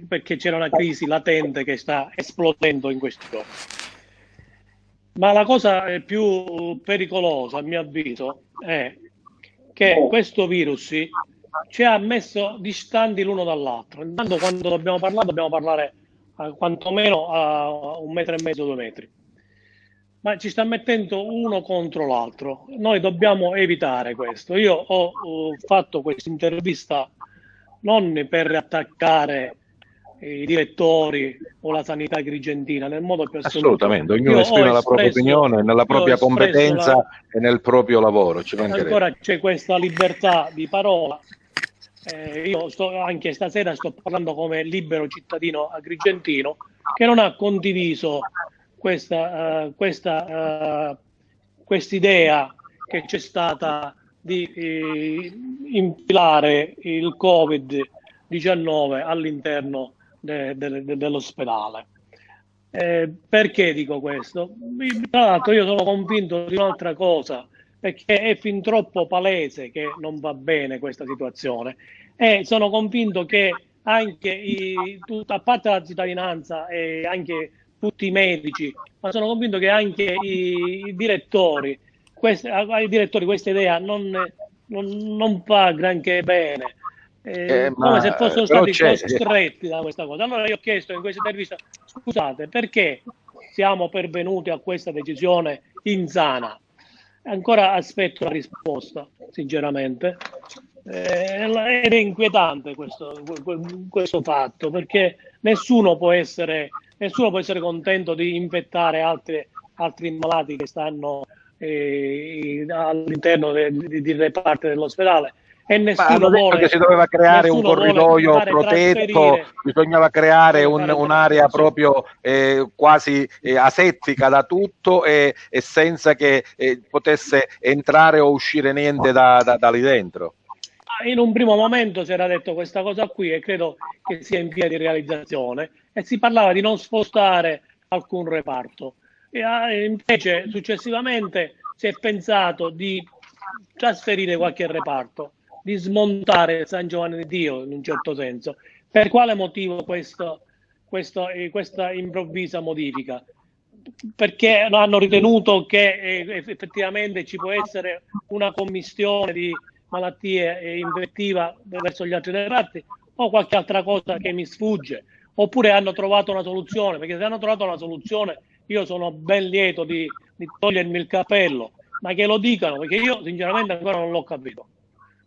perché c'era una crisi latente che sta esplodendo in questi giorni. Ma la cosa più pericolosa, a mio avviso, è che questo virus ci ha messo distanti l'uno dall'altro. Intanto, quando dobbiamo parlare quantomeno a 1,5 metri, 2 metri. Ma ci sta mettendo uno contro l'altro. Noi dobbiamo evitare questo. Io ho fatto questa intervista non per attaccare i direttori o la sanità agrigentina nel modo più assoluto. Assolutamente, ognuno esprime la propria opinione nella propria competenza e nel proprio lavoro. Ancora c'è questa libertà di parola. Io anche stasera sto parlando come libero cittadino agrigentino che non ha condiviso questa idea che c'è stata di infilare il Covid-19 all'interno dell'ospedale. Perché dico questo? Tra l'altro io sono convinto di un'altra cosa, perché è fin troppo palese che non va bene questa situazione, e sono convinto che anche a parte la cittadinanza e anche tutti i medici, ma sono convinto che anche ai direttori questa idea non fa granché bene, come se fossero stati costretti da questa cosa. Allora io ho chiesto in questa intervista: scusate, perché siamo pervenuti a questa decisione insana? Ancora aspetto la risposta, sinceramente, ed è inquietante questo fatto, perché nessuno può essere contento di infettare altri malati che stanno all'interno di reparti dell'ospedale. E nessuno vuole, che si doveva creare un corridoio protetto, bisognava creare un'area proprio quasi asettica da tutto e senza che potesse entrare o uscire niente da lì dentro. In un primo momento si era detto questa cosa qui, e credo che sia in via di realizzazione, e si parlava di non spostare alcun reparto. E invece successivamente si è pensato di trasferire qualche reparto, di smontare San Giovanni di Dio in un certo senso. Per quale motivo questa improvvisa modifica? Perché hanno ritenuto che effettivamente ci può essere una commistione di malattie infettiva verso gli altri reparti, o qualche altra cosa che mi sfugge, oppure hanno trovato una soluzione? Perché se hanno trovato una soluzione io sono ben lieto di togliermi il cappello, ma che lo dicano, perché io sinceramente ancora non l'ho capito.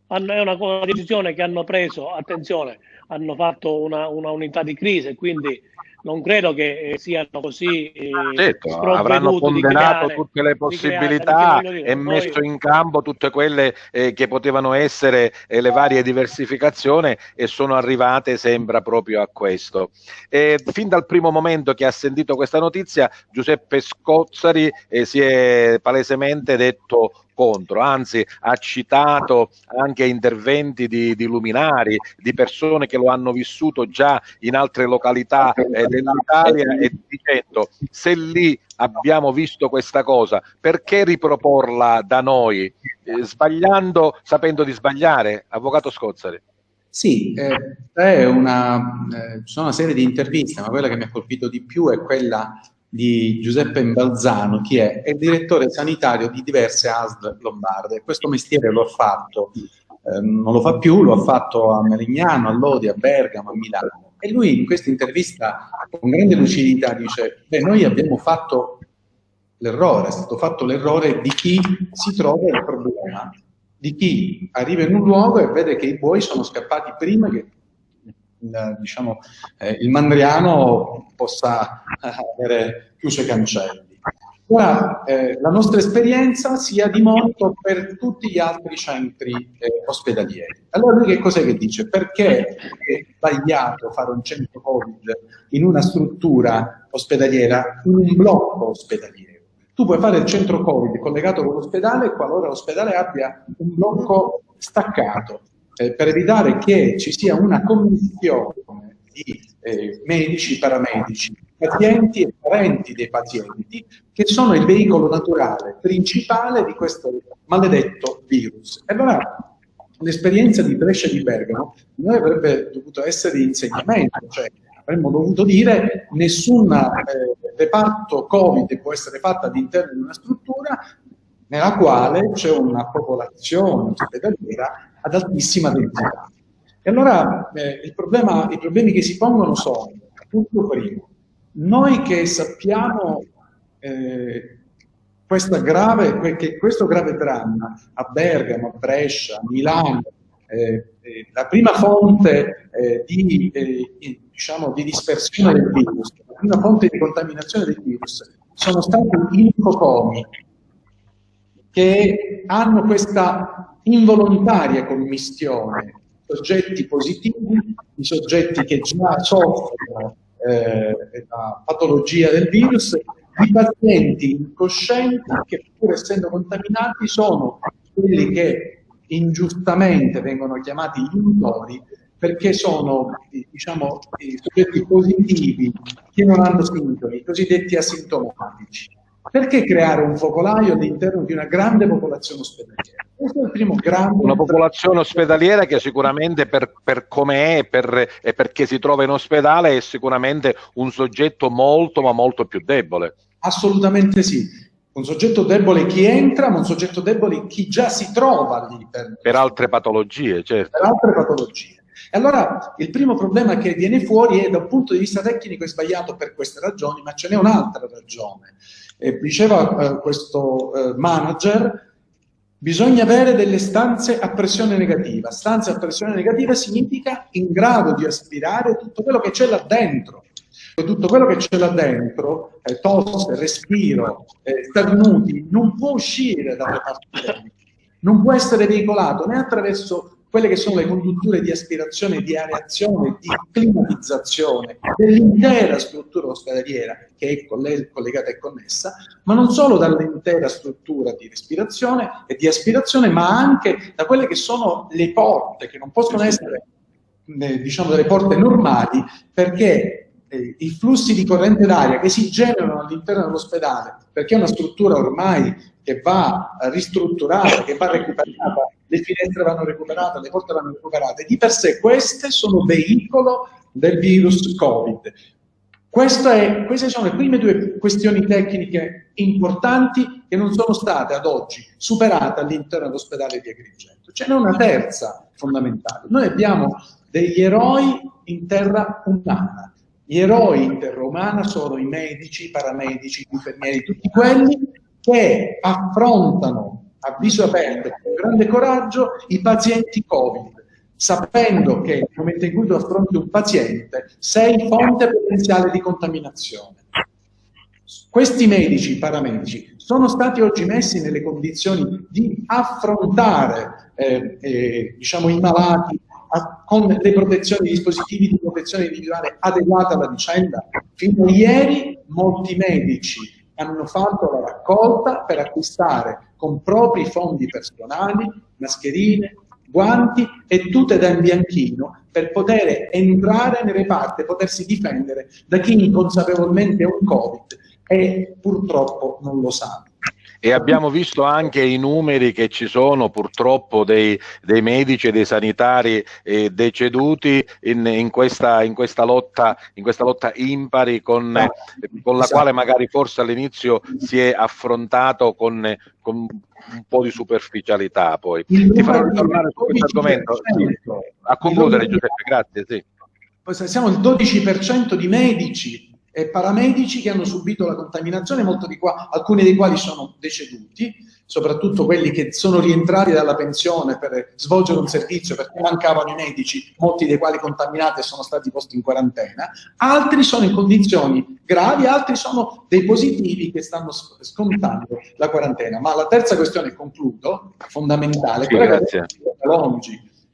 È una decisione che hanno preso, attenzione, hanno fatto una unità di crisi, e quindi non credo che siano così certo, avranno ponderato tutte le possibilità e messo in campo tutte quelle che potevano essere le varie diversificazioni, e sono arrivate, sembra, proprio a questo. Fin dal primo momento che ha sentito questa notizia, Giuseppe Scozzari si è palesemente detto contro, anzi ha citato anche interventi di luminari, di persone che lo hanno vissuto già in altre località dell'Italia, e dicendo: se lì abbiamo visto questa cosa, perché riproporla da noi, sbagliando, sapendo di sbagliare? Avvocato Scozzari. Sì, ci sono una serie di interviste, ma quella che mi ha colpito di più è quella di Giuseppe Balzano, che è il direttore sanitario di diverse ASL lombarde. Questo mestiere lo ha fatto, non lo fa più, lo ha fatto a Melegnano, a Lodi, a Bergamo, a Milano. E lui in questa intervista con grande lucidità dice: noi abbiamo fatto l'errore, è stato fatto l'errore di chi si trova il problema, di chi arriva in un luogo e vede che i buoi sono scappati prima che il Mandriano possa avere chiuso i cancelli. Ora, la nostra esperienza sia di monito per tutti gli altri centri ospedalieri. Allora lui che cos'è che dice? Perché è sbagliato fare un centro Covid in una struttura ospedaliera, in un blocco ospedaliero? Tu puoi fare il centro Covid collegato con l'ospedale qualora l'ospedale abbia un blocco staccato, per evitare che ci sia una commistione di medici, paramedici, pazienti e parenti dei pazienti, che sono il veicolo naturale principale di questo maledetto virus. E allora l'esperienza di Brescia e di Bergamo noi avrebbe dovuto essere di insegnamento, cioè avremmo dovuto dire nessun reparto Covid può essere fatto all'interno di una struttura nella quale c'è una popolazione ospedaliera ad altissima densità. E allora i problemi che si pongono sono, punto primo, noi che sappiamo questo grave dramma a Bergamo, a Brescia, a Milano, la prima fonte di dispersione del virus, la prima fonte di contaminazione del virus sono stati i linfocomi, che hanno questa involontaria commistione, soggetti positivi, i soggetti che già soffrono la patologia del virus, i pazienti incoscienti che pur essendo contaminati sono quelli che ingiustamente vengono chiamati gli untori, perché sono i soggetti positivi che non hanno sintomi, i cosiddetti asintomatici. Perché creare un focolaio all'interno di una grande popolazione ospedaliera? Questo è il primo grande... Una popolazione ospedaliera che sicuramente per come è e perché si trova in ospedale è sicuramente un soggetto molto ma molto più debole. Assolutamente sì. Un soggetto debole chi entra, ma un soggetto debole chi già si trova all'interno. Per altre patologie, certo. Per altre patologie. E allora il primo problema che viene fuori è, da un punto di vista tecnico, è sbagliato per queste ragioni, ma ce n'è un'altra ragione. Diceva questo manager, bisogna avere delle stanze a pressione negativa. Stanze a pressione negativa significa in grado di aspirare tutto quello che c'è là dentro. Tutto quello che c'è là dentro, tosse, respiro, starnuti, non può uscire dalle parti, non può essere veicolato né attraverso quelle che sono le condutture di aspirazione, di areazione, di climatizzazione dell'intera struttura ospedaliera che è collegata e connessa, ma non solo dall'intera struttura di respirazione e di aspirazione, ma anche da quelle che sono le porte, che non possono essere delle porte normali, perché i flussi di corrente d'aria che si generano all'interno dell'ospedale, perché è una struttura ormai che va ristrutturata, che va recuperata, le finestre vanno recuperate, le porte vanno recuperate, di per sé queste sono veicolo del virus Covid. Queste sono le prime due questioni tecniche importanti che non sono state ad oggi superate all'interno dell'ospedale di Agrigento. Ce n'è una terza fondamentale. Noi abbiamo degli eroi in terra umana. Gli eroi in terra umana sono i medici, i paramedici, gli infermieri, tutti quelli che affrontano a viso aperto, con grande coraggio, i pazienti Covid, sapendo che nel momento in cui tu affronti un paziente sei fonte potenziale di contaminazione. Questi medici, paramedici, sono stati oggi messi nelle condizioni di affrontare i malati con le protezioni, i dispositivi di protezione individuale adeguati alla vicenda. Fino a ieri molti medici hanno fatto la raccolta per acquistare con propri fondi personali mascherine, guanti e tute da imbianchino per poter entrare nei reparti e potersi difendere da chi inconsapevolmente è un Covid e purtroppo non lo sa. E abbiamo visto anche i numeri che ci sono purtroppo dei medici e dei sanitari deceduti in questa lotta impari con la quale magari forse all'inizio si è affrontato con un po' di superficialità. Poi ti farò ritornare su questo argomento. A concludere, Giuseppe, grazie. Sì. Siamo il 12% di medici paramedici che hanno subito la contaminazione, alcuni dei quali sono deceduti, soprattutto quelli che sono rientrati dalla pensione per svolgere un servizio perché mancavano i medici, molti dei quali contaminati e sono stati posti in quarantena, altri sono in condizioni gravi, altri sono dei positivi che stanno scontando la quarantena. Ma la terza questione, concludo, fondamentale, sì, grazie.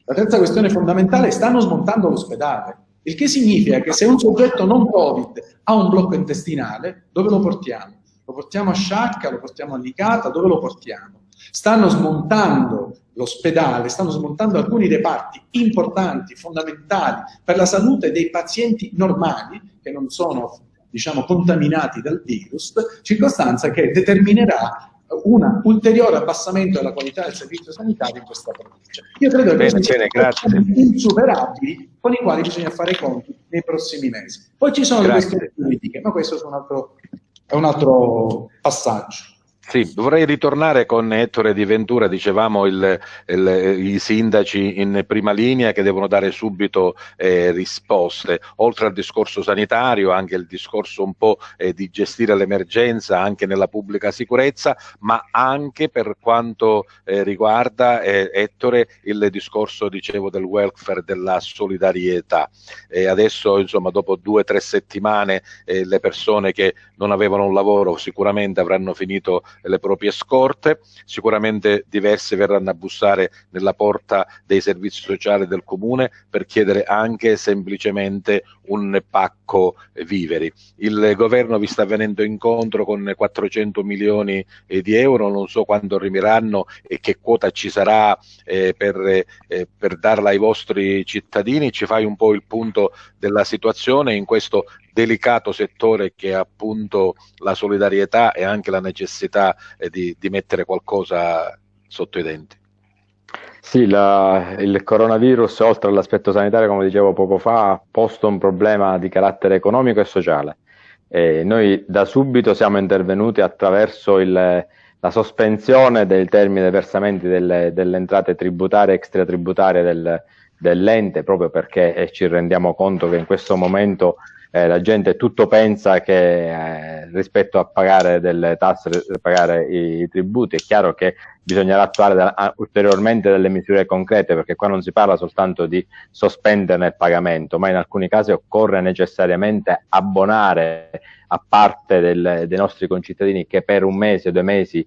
La terza questione fondamentale: stanno smontando l'ospedale. Il che significa che se un soggetto non Covid ha un blocco intestinale, dove lo portiamo? Lo portiamo a Sciacca, lo portiamo a Licata, dove lo portiamo? Stanno smontando l'ospedale, stanno smontando alcuni reparti importanti, fondamentali per la salute dei pazienti normali, che non sono, diciamo, contaminati dal virus, circostanza che determinerà un ulteriore abbassamento della qualità del servizio sanitario in questa provincia. Io credo che questi sono insuperabili con i quali bisogna fare i conti nei prossimi mesi. Poi ci sono le questioni politiche, ma questo è un altro passaggio. Sì, vorrei ritornare con Ettore Di Ventura. Dicevamo i sindaci in prima linea che devono dare subito risposte, oltre al discorso sanitario anche il discorso un po' di gestire l'emergenza anche nella pubblica sicurezza, ma anche per quanto riguarda Ettore il discorso, dicevo, del welfare, della solidarietà. Adesso, insomma, dopo 2 o 3 settimane le persone che non avevano un lavoro sicuramente avranno finito le proprie scorte, sicuramente diverse verranno a bussare nella porta dei servizi sociali del comune per chiedere anche semplicemente un pacco viveri. Il governo vi sta venendo incontro con 400 milioni di euro, non so quando arriveranno e che quota ci sarà per darla ai vostri cittadini. Ci fai un po' il punto della situazione in questo delicato settore che è appunto la solidarietà e anche la necessità di mettere qualcosa sotto i denti. Sì, il coronavirus, oltre all'aspetto sanitario, come dicevo poco fa, ha posto un problema di carattere economico e sociale. Noi da subito siamo intervenuti attraverso la sospensione del termine dei versamenti delle entrate tributarie e extratributarie dell'ente, proprio perché ci rendiamo conto che in questo momento la gente tutto pensa che rispetto a pagare delle tasse, pagare i tributi. È chiaro che bisognerà attuare ulteriormente delle misure concrete, perché qua non si parla soltanto di sospenderne il pagamento, ma in alcuni casi occorre necessariamente abbonare a parte dei nostri concittadini che per 1 mese, 2 mesi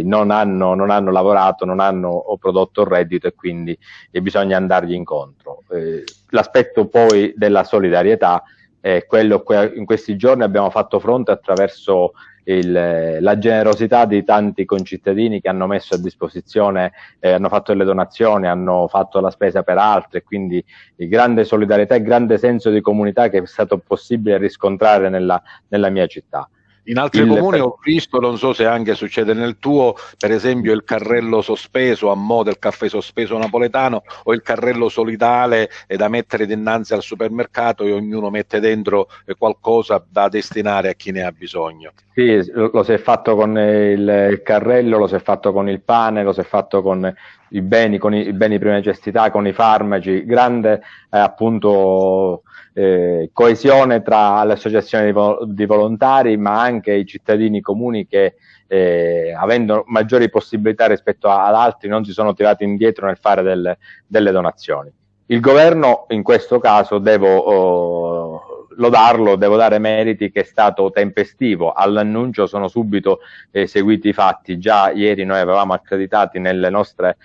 non hanno lavorato, non hanno prodotto reddito, e quindi bisogna andargli incontro. L'aspetto poi della solidarietà è quello che in questi giorni abbiamo fatto fronte attraverso la generosità di tanti concittadini che hanno messo a disposizione, hanno fatto delle donazioni, hanno fatto la spesa per altri, quindi grande solidarietà e grande senso di comunità che è stato possibile riscontrare nella mia città. In altri comuni ho visto, non so se anche succede nel tuo, per esempio il carrello sospeso a mo' del caffè sospeso napoletano, o il carrello solidale da mettere dinanzi al supermercato e ognuno mette dentro qualcosa da destinare a chi ne ha bisogno. Sì, lo si è fatto con il carrello, lo si è fatto con il pane, lo si è fatto con i beni di prima necessità, con i farmaci, grande appunto coesione tra le associazioni di volontari, ma anche i cittadini comuni che avendo maggiori possibilità rispetto ad altri non si sono tirati indietro nel fare delle donazioni. Il governo in questo caso devo lodarlo, devo dare meriti, che è stato tempestivo. All'annuncio sono subito seguiti i fatti. Già ieri noi avevamo accreditati nelle nostre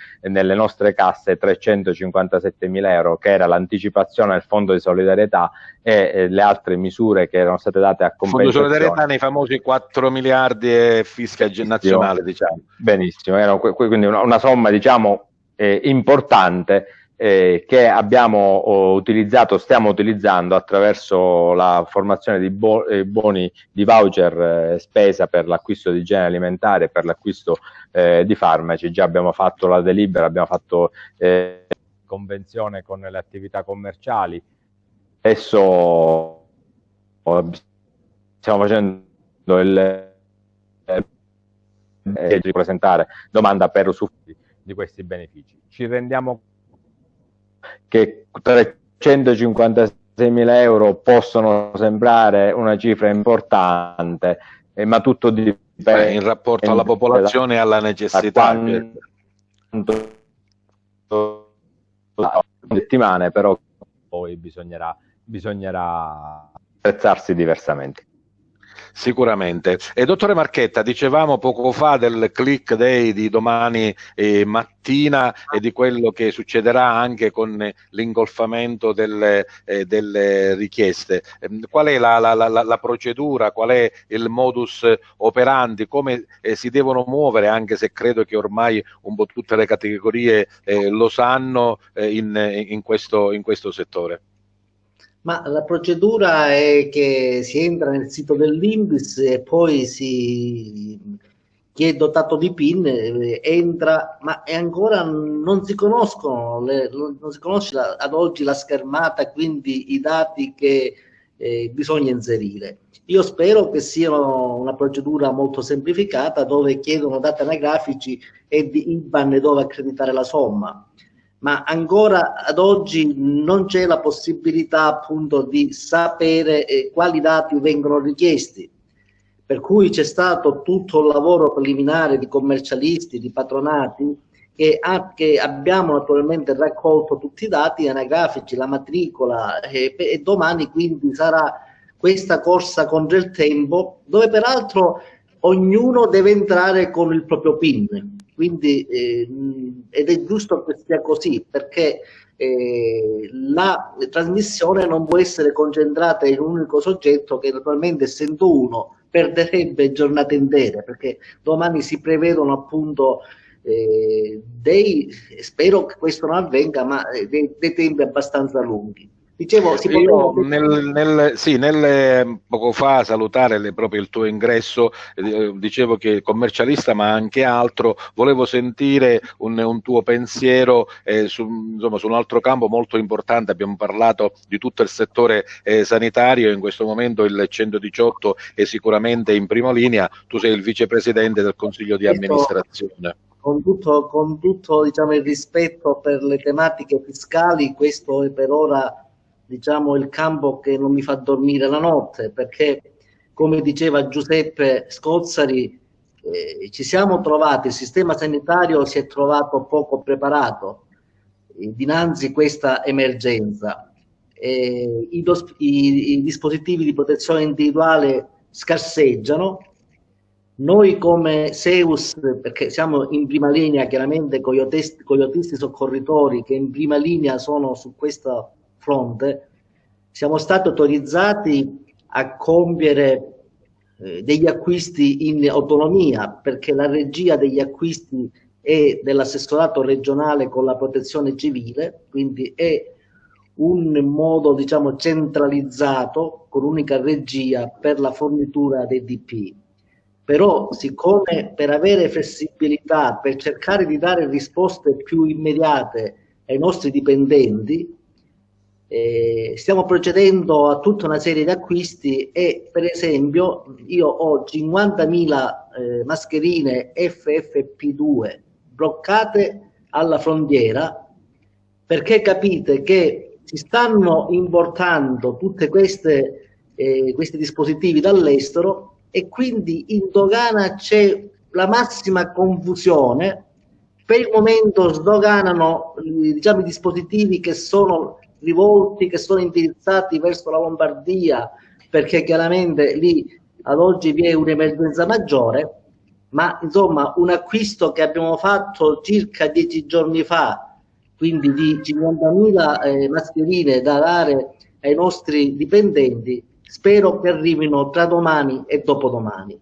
casse 357.000 euro, che era l'anticipazione del fondo di solidarietà e le altre misure che erano state date a compensazione. Fondo di solidarietà nei famosi 4 miliardi e fisca nazionale, diciamo. Benissimo, era quindi una somma, diciamo, importante, che abbiamo utilizzato, stiamo utilizzando attraverso la formazione di buoni di voucher spesa per l'acquisto di generi alimentari e per l'acquisto di farmaci. Già abbiamo fatto la delibera, abbiamo fatto convenzione con le attività commerciali. Adesso stiamo facendo di presentare domanda per usufruire di questi benefici. Ci rendiamo che 356 6.000 euro possono sembrare una cifra importante, ma tutto dipende in rapporto alla popolazione e alla necessità. Settimane, però poi bisognerà attrezzarsi diversamente. Sicuramente. E dottore Marchetta, dicevamo poco fa del click day di domani mattina e di quello che succederà anche con l'ingolfamento delle richieste. Qual è la procedura, qual è il modus operandi, come si devono muovere, anche se credo che ormai un po' tutte le categorie lo sanno in questo settore? Ma la procedura è che si entra nel sito dell'INPS e poi chi è dotato di PIN entra, ma ancora non si conoscono, non si conosce ad oggi la schermata, quindi i dati che bisogna inserire. Io spero che sia una procedura molto semplificata, dove chiedono dati anagrafici e di IBAN dove accreditare la somma. Ma ancora ad oggi non c'è la possibilità appunto di sapere quali dati vengono richiesti, per cui c'è stato tutto il lavoro preliminare di commercialisti, di patronati, che abbiamo naturalmente raccolto tutti i dati anagrafici, la matricola, e domani quindi sarà questa corsa contro il tempo, dove peraltro ognuno deve entrare con il proprio PIN. Quindi ed è giusto che sia così, perché la trasmissione non può essere concentrata in un unico soggetto, che naturalmente, essendo uno, perderebbe giornate intere, perché domani si prevedono appunto spero che questo non avvenga, ma dei tempi abbastanza lunghi. Dicevo, poco fa salutare proprio il tuo ingresso, dicevo che commercialista ma anche altro, volevo sentire un tuo pensiero su un altro campo molto importante. Abbiamo parlato di tutto il settore sanitario, in questo momento il 118 è sicuramente in prima linea, tu sei il vicepresidente del Consiglio di amministrazione. Con tutto diciamo, il rispetto per le tematiche fiscali, questo è per ora diciamo il campo che non mi fa dormire la notte, perché come diceva Giuseppe Scozzari, ci siamo trovati, il sistema sanitario si è trovato poco preparato dinanzi a questa emergenza. I dispositivi di protezione individuale scarseggiano. Noi come SEUS, perché siamo in prima linea chiaramente con gli autisti soccorritori che in prima linea sono su questo fronte, siamo stati autorizzati a compiere degli acquisti in autonomia, perché la regia degli acquisti è dell'assessorato regionale con la protezione civile, quindi è un modo diciamo centralizzato con unica regia per la fornitura dei DPI. Però siccome per avere flessibilità, per cercare di dare risposte più immediate ai nostri dipendenti, stiamo procedendo a tutta una serie di acquisti e per esempio io ho 50.000 mascherine FFP2 bloccate alla frontiera, perché capite che si stanno importando tutte questi dispositivi dall'estero e quindi in dogana c'è la massima confusione. Per il momento sdoganano diciamo, i dispositivi che sono rivolti, che sono indirizzati verso la Lombardia, perché chiaramente lì ad oggi vi è un'emergenza maggiore, ma insomma un acquisto che abbiamo fatto circa 10 giorni fa, quindi di 50.000 mascherine da dare ai nostri dipendenti, spero che arrivino tra domani e dopodomani.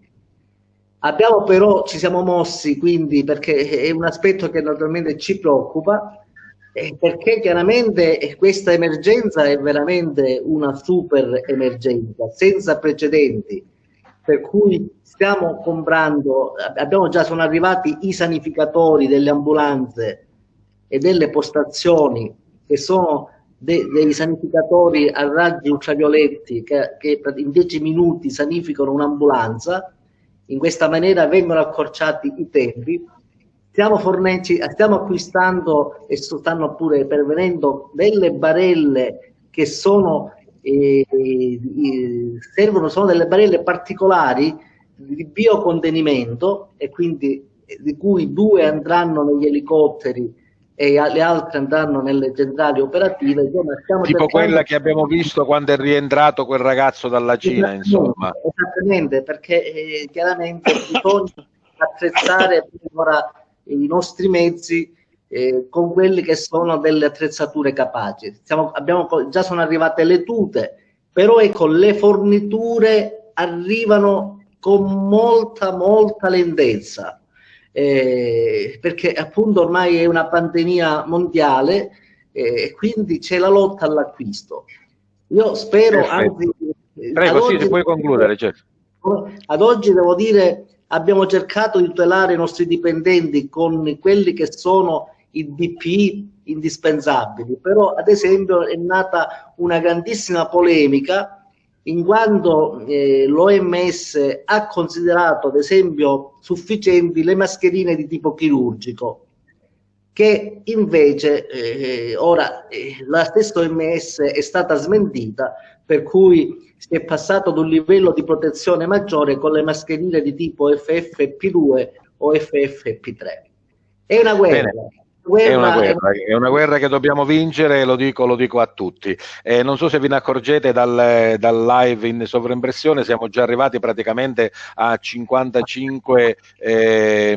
Ci siamo mossi quindi, perché è un aspetto che naturalmente ci preoccupa, perché chiaramente questa emergenza è veramente una super emergenza senza precedenti, per cui stiamo comprando, sono arrivati i sanificatori delle ambulanze e delle postazioni, che sono dei sanificatori a raggi ultravioletti che in 10 minuti sanificano un'ambulanza. In questa maniera vengono accorciati i tempi. Stiamo acquistando e stanno pure pervenendo delle barelle che sono servono, sono delle barelle particolari di biocontenimento, e quindi di cui 2 andranno negli elicotteri e le altre andranno nelle centrali operative. Insomma, tipo quella che abbiamo visto quando è rientrato quel ragazzo dalla Cina, insomma. Esattamente, perché chiaramente bisogna attrezzare ora i nostri mezzi con quelli che sono delle attrezzature capaci. Già sono arrivate le tute, però ecco, le forniture arrivano con molta lentezza, perché appunto ormai è una pandemia mondiale, quindi c'è la lotta all'acquisto. Io spero, anzi, prego, sì, se puoi concludere, Jeff. Ad oggi devo dire, abbiamo cercato di tutelare i nostri dipendenti con quelli che sono i DPI indispensabili, però ad esempio è nata una grandissima polemica, in quanto l'OMS ha considerato ad esempio sufficienti le mascherine di tipo chirurgico, che invece ora la stessa OMS è stata smentita, per cui si è passato ad un livello di protezione maggiore con le mascherine di tipo FFP2 o FFP3. È una guerra. È una guerra che dobbiamo vincere, lo dico a tutti. Non so se ve ne accorgete dal live in sovraimpressione, siamo già arrivati praticamente a 55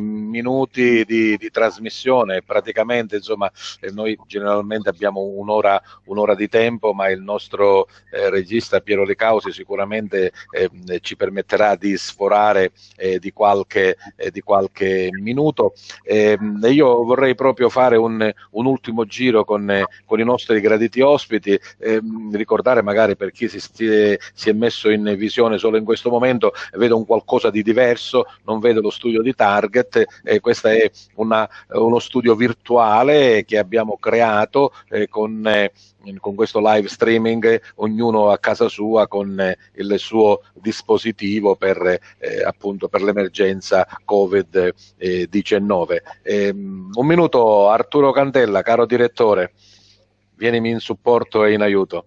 minuti di trasmissione, praticamente, insomma, noi generalmente abbiamo un'ora di tempo, ma il nostro regista Piero De Causi sicuramente ci permetterà di sforare di qualche minuto. Io vorrei proprio fare un ultimo giro con i nostri graditi ospiti, ricordare magari per chi si è messo in visione solo in questo momento, vedo un qualcosa di diverso, non vedo lo studio di Target, questo è uno studio virtuale che abbiamo creato con questo live streaming, ognuno a casa sua con il suo dispositivo per l'emergenza Covid-19. Un minuto, Arturo Cantella, caro direttore, vienimi in supporto e in aiuto.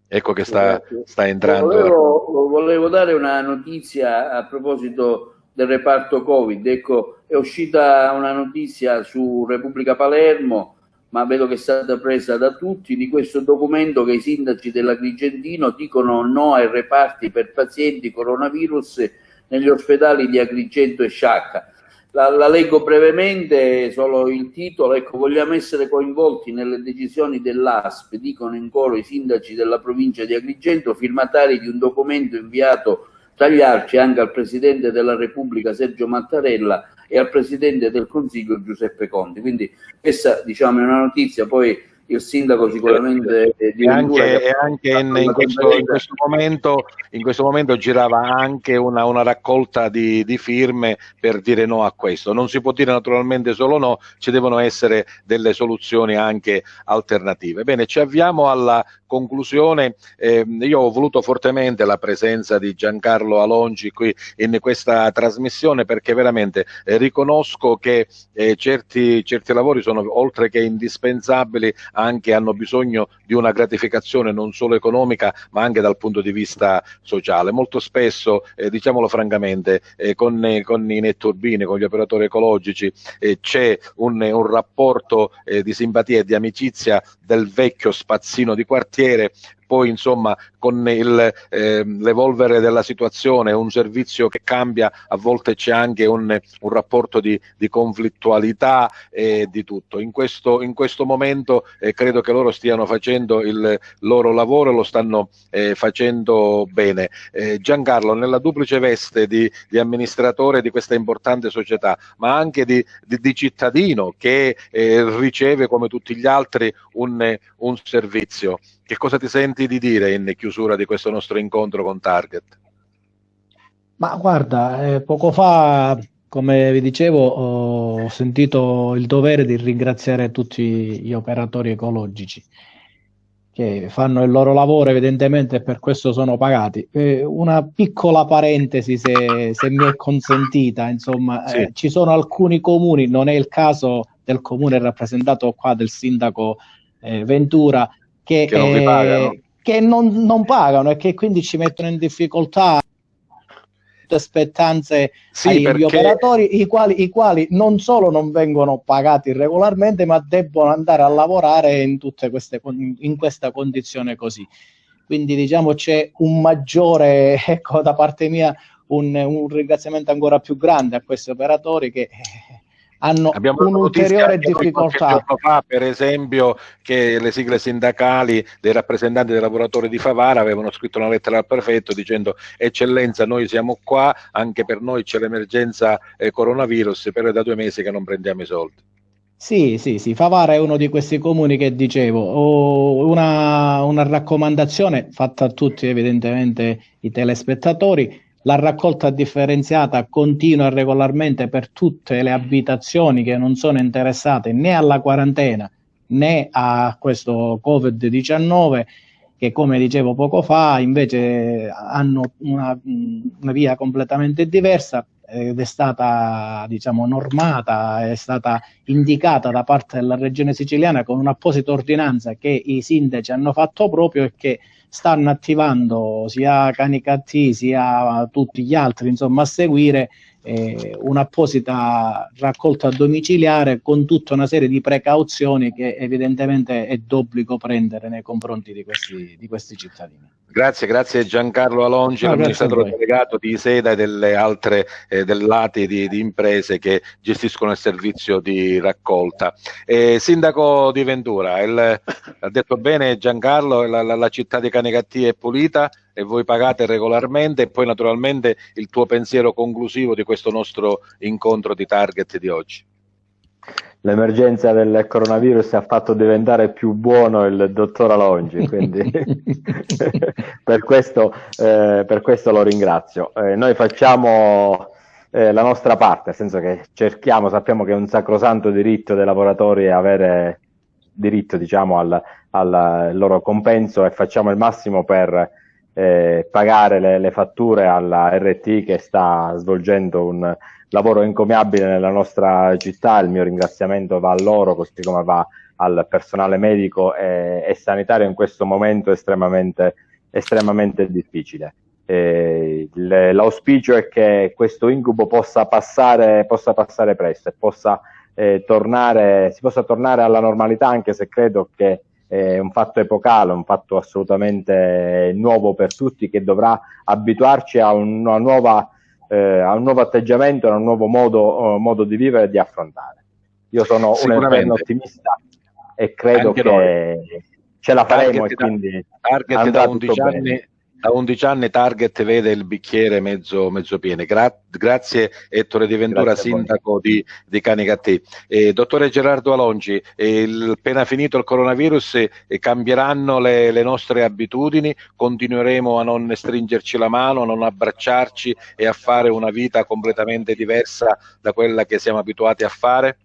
Ecco che sta entrando. Volevo dare una notizia a proposito del reparto Covid. Ecco, è uscita una notizia su Repubblica Palermo, ma vedo che è stata presa da tutti, di questo documento che i sindaci dell'Agrigentino dicono no ai reparti per pazienti coronavirus negli ospedali di Agrigento e Sciacca. La leggo brevemente, solo il titolo. Ecco, vogliamo essere coinvolti nelle decisioni dell'ASP, dicono in coro i sindaci della provincia di Agrigento, firmatari di un documento inviato tra gli altri anche al Presidente della Repubblica Sergio Mattarella e al Presidente del Consiglio Giuseppe Conte. Quindi questa, diciamo, è una notizia. Poi il sindaco sicuramente in questo momento girava anche una raccolta di firme per dire no a questo. Non si può dire naturalmente solo no, ci devono essere delle soluzioni anche alternative. Bene, ci avviamo alla conclusione. Io ho voluto fortemente la presenza di Giancarlo Alongi qui in questa trasmissione, perché veramente riconosco che certi lavori sono, oltre che indispensabili, anche hanno bisogno di una gratificazione non solo economica ma anche dal punto di vista sociale. Molto spesso, diciamolo francamente, con i netturbini, con gli operatori ecologici c'è un rapporto di simpatia e di amicizia del vecchio spazzino di quartiere. Poi insomma con l'evolvere della situazione, un servizio che cambia, a volte c'è anche un rapporto di conflittualità e di tutto. In questo momento credo che loro stiano facendo il loro lavoro e lo stanno facendo bene. Giancarlo, nella duplice veste di amministratore di questa importante società, ma anche di cittadino che riceve come tutti gli altri un servizio, che cosa ti senti di dire in chiusura di questo nostro incontro con Target? Ma guarda, poco fa, come vi dicevo, ho sentito il dovere di ringraziare tutti gli operatori ecologici che fanno il loro lavoro evidentemente e per questo sono pagati. Una piccola parentesi, se mi è consentita, insomma, sì. Ci sono alcuni comuni, non è il caso del comune rappresentato qua del sindaco Ventura, che non vi pagano. che non pagano e che quindi ci mettono in difficoltà spettanze agli operatori, i quali non solo non vengono pagati regolarmente, ma debbono andare a lavorare in questa condizione così. Quindi diciamo c'è un maggiore, ecco, da parte mia un ringraziamento ancora più grande a questi operatori che hanno un'ulteriore difficoltà. Qualche giorno fa, per esempio, che le sigle sindacali dei rappresentanti dei lavoratori di Favara avevano scritto una lettera al prefetto dicendo: Eccellenza, noi siamo qua, anche per noi c'è l'emergenza coronavirus, però è da 2 mesi che non prendiamo i soldi. Sì, Favara è uno di questi comuni che dicevo. Una raccomandazione fatta a tutti, evidentemente, i telespettatori. La raccolta differenziata continua regolarmente per tutte le abitazioni che non sono interessate né alla quarantena né a questo Covid-19, che, come dicevo poco fa, invece hanno una via completamente diversa ed è stata, diciamo, normata, è stata indicata da parte della Regione Siciliana con un'apposita ordinanza che i sindaci hanno fatto proprio e che stanno attivando sia Canicattì sia tutti gli altri, insomma, a seguire un'apposita raccolta domiciliare con tutta una serie di precauzioni che evidentemente è d'obbligo prendere nei confronti di questi cittadini. Grazie Giancarlo Alongi, l'amministratore delegato di Iseda e delle altre lati di imprese che gestiscono il servizio di raccolta. Sindaco di Ventura, ha detto bene Giancarlo, la città di Canicattì è pulita e voi pagate regolarmente, e poi naturalmente il tuo pensiero conclusivo di questo nostro incontro di Target di oggi. L'emergenza del coronavirus ha fatto diventare più buono il dottor Alongi, quindi per questo lo ringrazio. Noi facciamo la nostra parte, nel senso che sappiamo che è un sacrosanto diritto dei lavoratori avere diritto, diciamo, al loro compenso, e facciamo il massimo per pagare le fatture alla RT, che sta svolgendo un lavoro encomiabile nella nostra città. Il mio ringraziamento va a loro, così come va al personale medico e sanitario in questo momento estremamente difficile. L'auspicio è che questo incubo possa passare presto e si possa tornare alla normalità, anche se credo che è un fatto epocale, un fatto assolutamente nuovo per tutti, che dovrà abituarci a un nuovo atteggiamento, a un nuovo modo di vivere e di affrontare. Io sono un eterno ottimista e credo che ce la faremo, e quindi andrà tutto bene. Da 11 anni Target vede il bicchiere mezzo pieno. Grazie Ettore Di Ventura, sindaco di Canicattì. Dottore Gerardo Alongi, appena finito il coronavirus cambieranno le nostre abitudini, continueremo a non stringerci la mano, a non abbracciarci e a fare una vita completamente diversa da quella che siamo abituati a fare?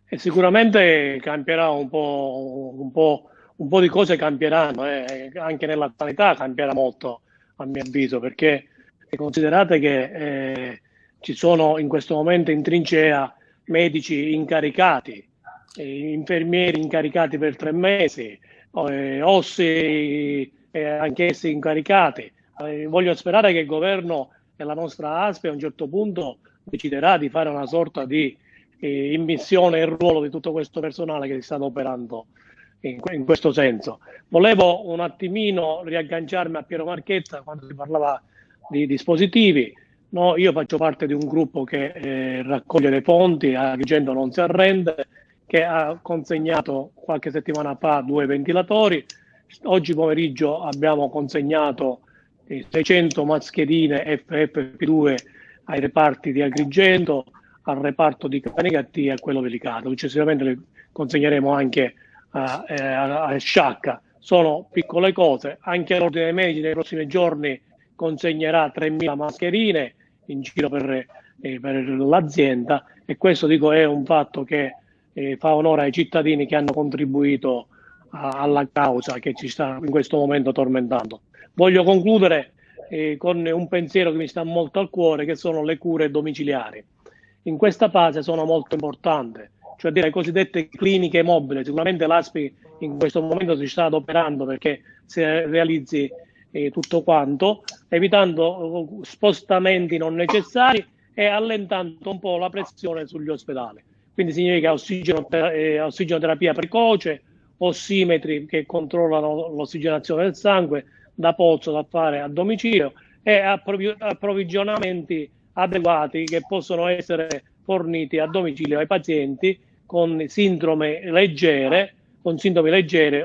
E sicuramente cambierà un po' di cose cambieranno, anche nella sanità cambierà molto, a mio avviso, perché considerate che ci sono in questo momento in trincea medici incaricati, infermieri incaricati per 3 mesi, OSSI anch'essi incaricati. Voglio sperare che il governo e la nostra ASP a un certo punto deciderà di fare una sorta di immissione e ruolo di tutto questo personale che si sta operando in questo senso. Volevo un attimino riagganciarmi a Piero Marchetta quando si parlava di dispositivi. No, io faccio parte di un gruppo che raccoglie le fonti, Agrigento non si arrende, che ha consegnato qualche settimana fa 2 ventilatori. Oggi pomeriggio abbiamo consegnato 600 mascherine FFP2 ai reparti di Agrigento, al reparto di Canicattì e a quello delicato. Successivamente le consegneremo anche a Sciacca. Sono piccole cose. Anche l'ordine dei medici nei prossimi giorni consegnerà 3.000 mascherine in giro per l'azienda, e questo, dico, è un fatto che fa onore ai cittadini che hanno contribuito alla causa che ci sta in questo momento tormentando. Voglio concludere con un pensiero che mi sta molto al cuore, che sono le cure domiciliari. In questa fase sono molto importanti. cioè dire le cosiddette cliniche mobili. Sicuramente l'ASPI in questo momento si sta adoperando perché si realizzi tutto quanto, evitando spostamenti non necessari e allentando un po' la pressione sugli ospedali. Quindi significa ossigenoterapia precoce, ossimetri che controllano l'ossigenazione del sangue da pozzo da fare a domicilio e approvvigionamenti adeguati che possono essere forniti a domicilio ai pazienti con sintomi leggere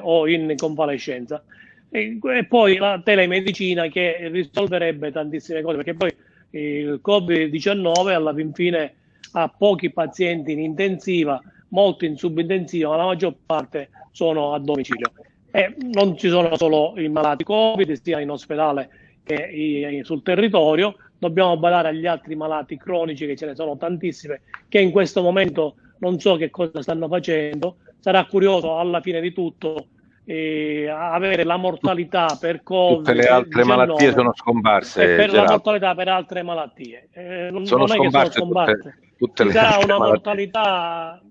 o in convalescenza. E poi la telemedicina che risolverebbe tantissime cose, perché poi il Covid-19 alla fine ha pochi pazienti in intensiva, molti in subintensiva, ma la maggior parte sono a domicilio. E non ci sono solo i malati Covid, sia in ospedale che sul territorio, dobbiamo badare agli altri malati cronici, che ce ne sono tantissime, che in questo momento non so che cosa stanno facendo. Sarà curioso alla fine di tutto avere la mortalità per Covid. Tutte le altre malattie sono scomparse. E per Gerardo. la mortalità per altre malattie. Sono non è che sono scomparse. Tutte le sarà altre una malattie.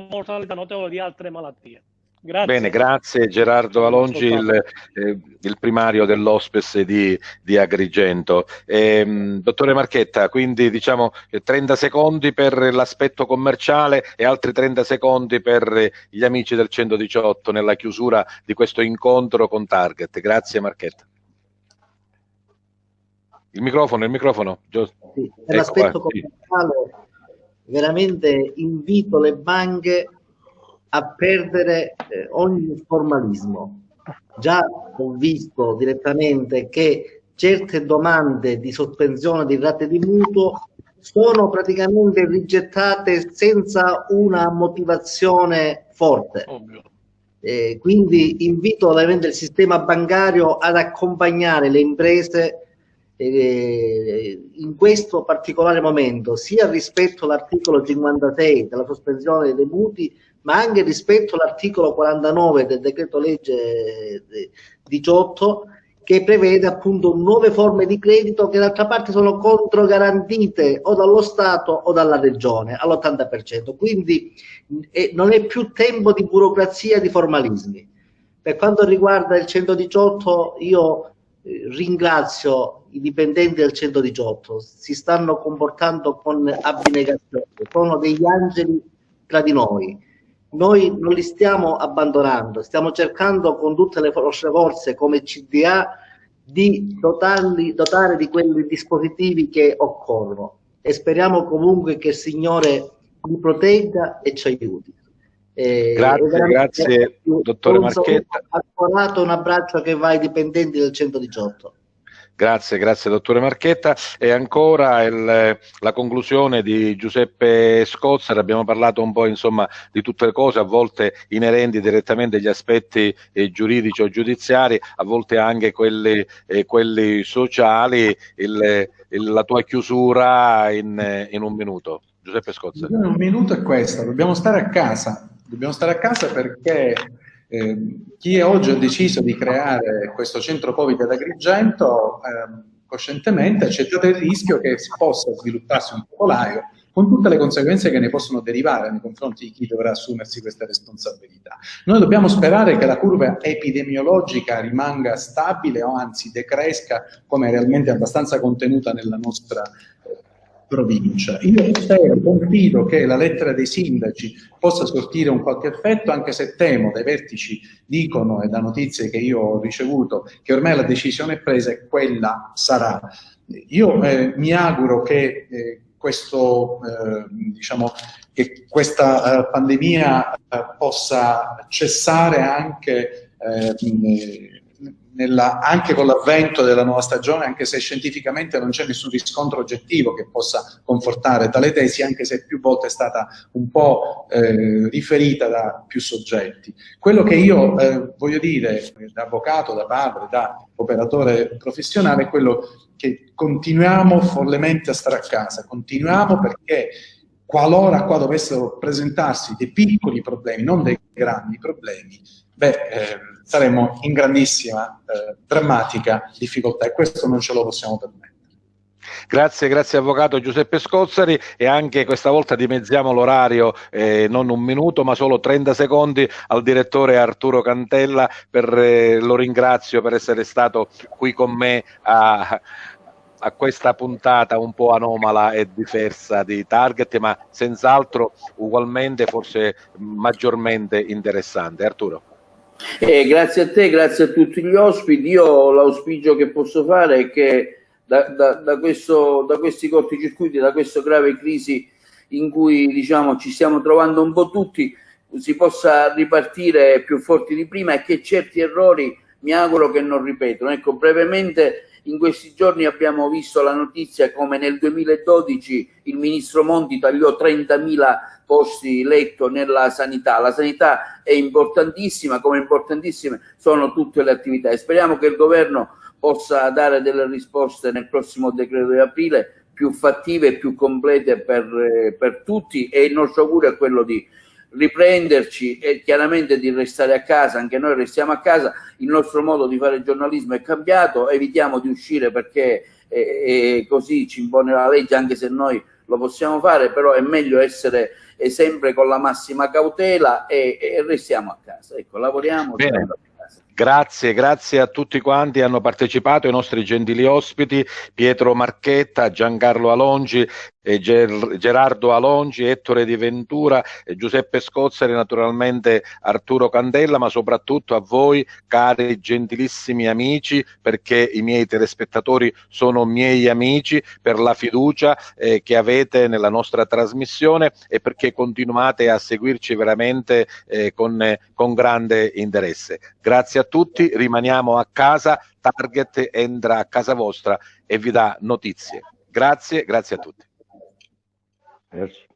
mortalità notevole di altre malattie. Grazie. Bene, grazie Gerardo Alongi, il primario dell'Hospice di Agrigento. Dottore Marchetta, quindi diciamo 30 secondi per l'aspetto commerciale e altri 30 secondi per gli amici del 118 nella chiusura di questo incontro con Target. Grazie Marchetta. Il microfono. Sì, per l'aspetto commerciale veramente invito le banche a perdere ogni formalismo. Già ho visto direttamente che certe domande di sospensione di rate di mutuo sono praticamente rigettate senza una motivazione forte. Quindi invito veramente il sistema bancario ad accompagnare le imprese in questo particolare momento, sia rispetto all'articolo 56 della sospensione dei mutui, ma anche rispetto all'articolo 49 del decreto legge 18, che prevede appunto nuove forme di credito che d'altra parte sono controgarantite o dallo Stato o dalla Regione all'80%. Quindi non è più tempo di burocrazia e di formalismi. Per quanto riguarda il 118, io ringrazio i dipendenti del 118, si stanno comportando con abnegazione, sono degli angeli tra di noi. Noi non li stiamo abbandonando, stiamo cercando con tutte le nostre forze come CDA di dotare di quei dispositivi che occorrono e speriamo comunque che il Signore li protegga e ci aiuti. Grazie dottore Marchetta. Un abbraccio che va ai dipendenti del 118. Grazie dottore Marchetta. E ancora la conclusione di Giuseppe Scozzer. Abbiamo parlato un po' insomma di tutte le cose, a volte inerenti direttamente agli aspetti giuridici o giudiziari, a volte anche quelli sociali. La tua chiusura in un minuto. Giuseppe Scozzer. Un minuto è questa, dobbiamo stare a casa perché chi oggi ha deciso di creare questo centro Covid ad Agrigento coscientemente ha accettato il rischio che si possa svilupparsi un focolaio con tutte le conseguenze che ne possono derivare nei confronti di chi dovrà assumersi questa responsabilità. Noi dobbiamo sperare che la curva epidemiologica rimanga stabile o anzi decresca, come realmente abbastanza contenuta nella nostra provincia. Io spero, confido che la lettera dei sindaci possa sortire un qualche effetto, anche se temo, dai vertici dicono, e da notizie che io ho ricevuto, che ormai la decisione è presa e quella sarà. Io mi auguro che che questa pandemia possa cessare anche anche con l'avvento della nuova stagione, anche se scientificamente non c'è nessun riscontro oggettivo che possa confortare tale tesi, anche se più volte è stata un po' riferita da più soggetti. Quello che io voglio dire da avvocato, da padre, da operatore professionale è quello che continuiamo follemente a stare a casa, continuiamo perché qualora qua dovessero presentarsi dei piccoli problemi, non dei grandi problemi, saremo in grandissima, drammatica difficoltà e questo non ce lo possiamo permettere. Grazie Avvocato Giuseppe Scozzari, e anche questa volta dimezziamo l'orario, non un minuto ma solo 30 secondi al direttore Arturo Cantella, lo ringrazio per essere stato qui con me a questa puntata un po' anomala e diversa di Target, ma senz'altro ugualmente, forse maggiormente interessante. Arturo. Grazie a te, grazie a tutti gli ospiti. Io l'auspicio che posso fare è che da questi corticircuiti, da questa grave crisi in cui, diciamo, ci stiamo trovando un po' tutti, si possa ripartire più forti di prima, e che certi errori mi auguro che non ripetano. Ecco, brevemente, in questi giorni abbiamo visto la notizia come nel 2012 il ministro Monti tagliò 30.000 posti letto nella sanità. La sanità è importantissima, come importantissime sono tutte le attività, e speriamo che il governo possa dare delle risposte nel prossimo decreto di aprile più fattive e più complete per tutti, e il nostro augurio è quello di riprenderci e chiaramente di restare a casa. Anche noi restiamo a casa, il nostro modo di fare giornalismo è cambiato, evitiamo di uscire perché così ci impone la legge, anche se noi lo possiamo fare, però è meglio essere sempre con la massima cautela e restiamo a casa. Ecco, lavoriamo. Bene. Grazie a tutti quanti hanno partecipato, ai nostri gentili ospiti, Pietro Marchetta, Giancarlo Alongi, Gerardo Alongi, Ettore Di Ventura, Giuseppe Scozzari, naturalmente Arturo Cantella, ma soprattutto a voi, cari gentilissimi amici, perché i miei telespettatori sono miei amici, per la fiducia che avete nella nostra trasmissione, e perché continuate a seguirci veramente con grande interesse. Grazie a tutti, rimaniamo a casa, Target entra a casa vostra e vi dà notizie. Grazie a tutti. Merci.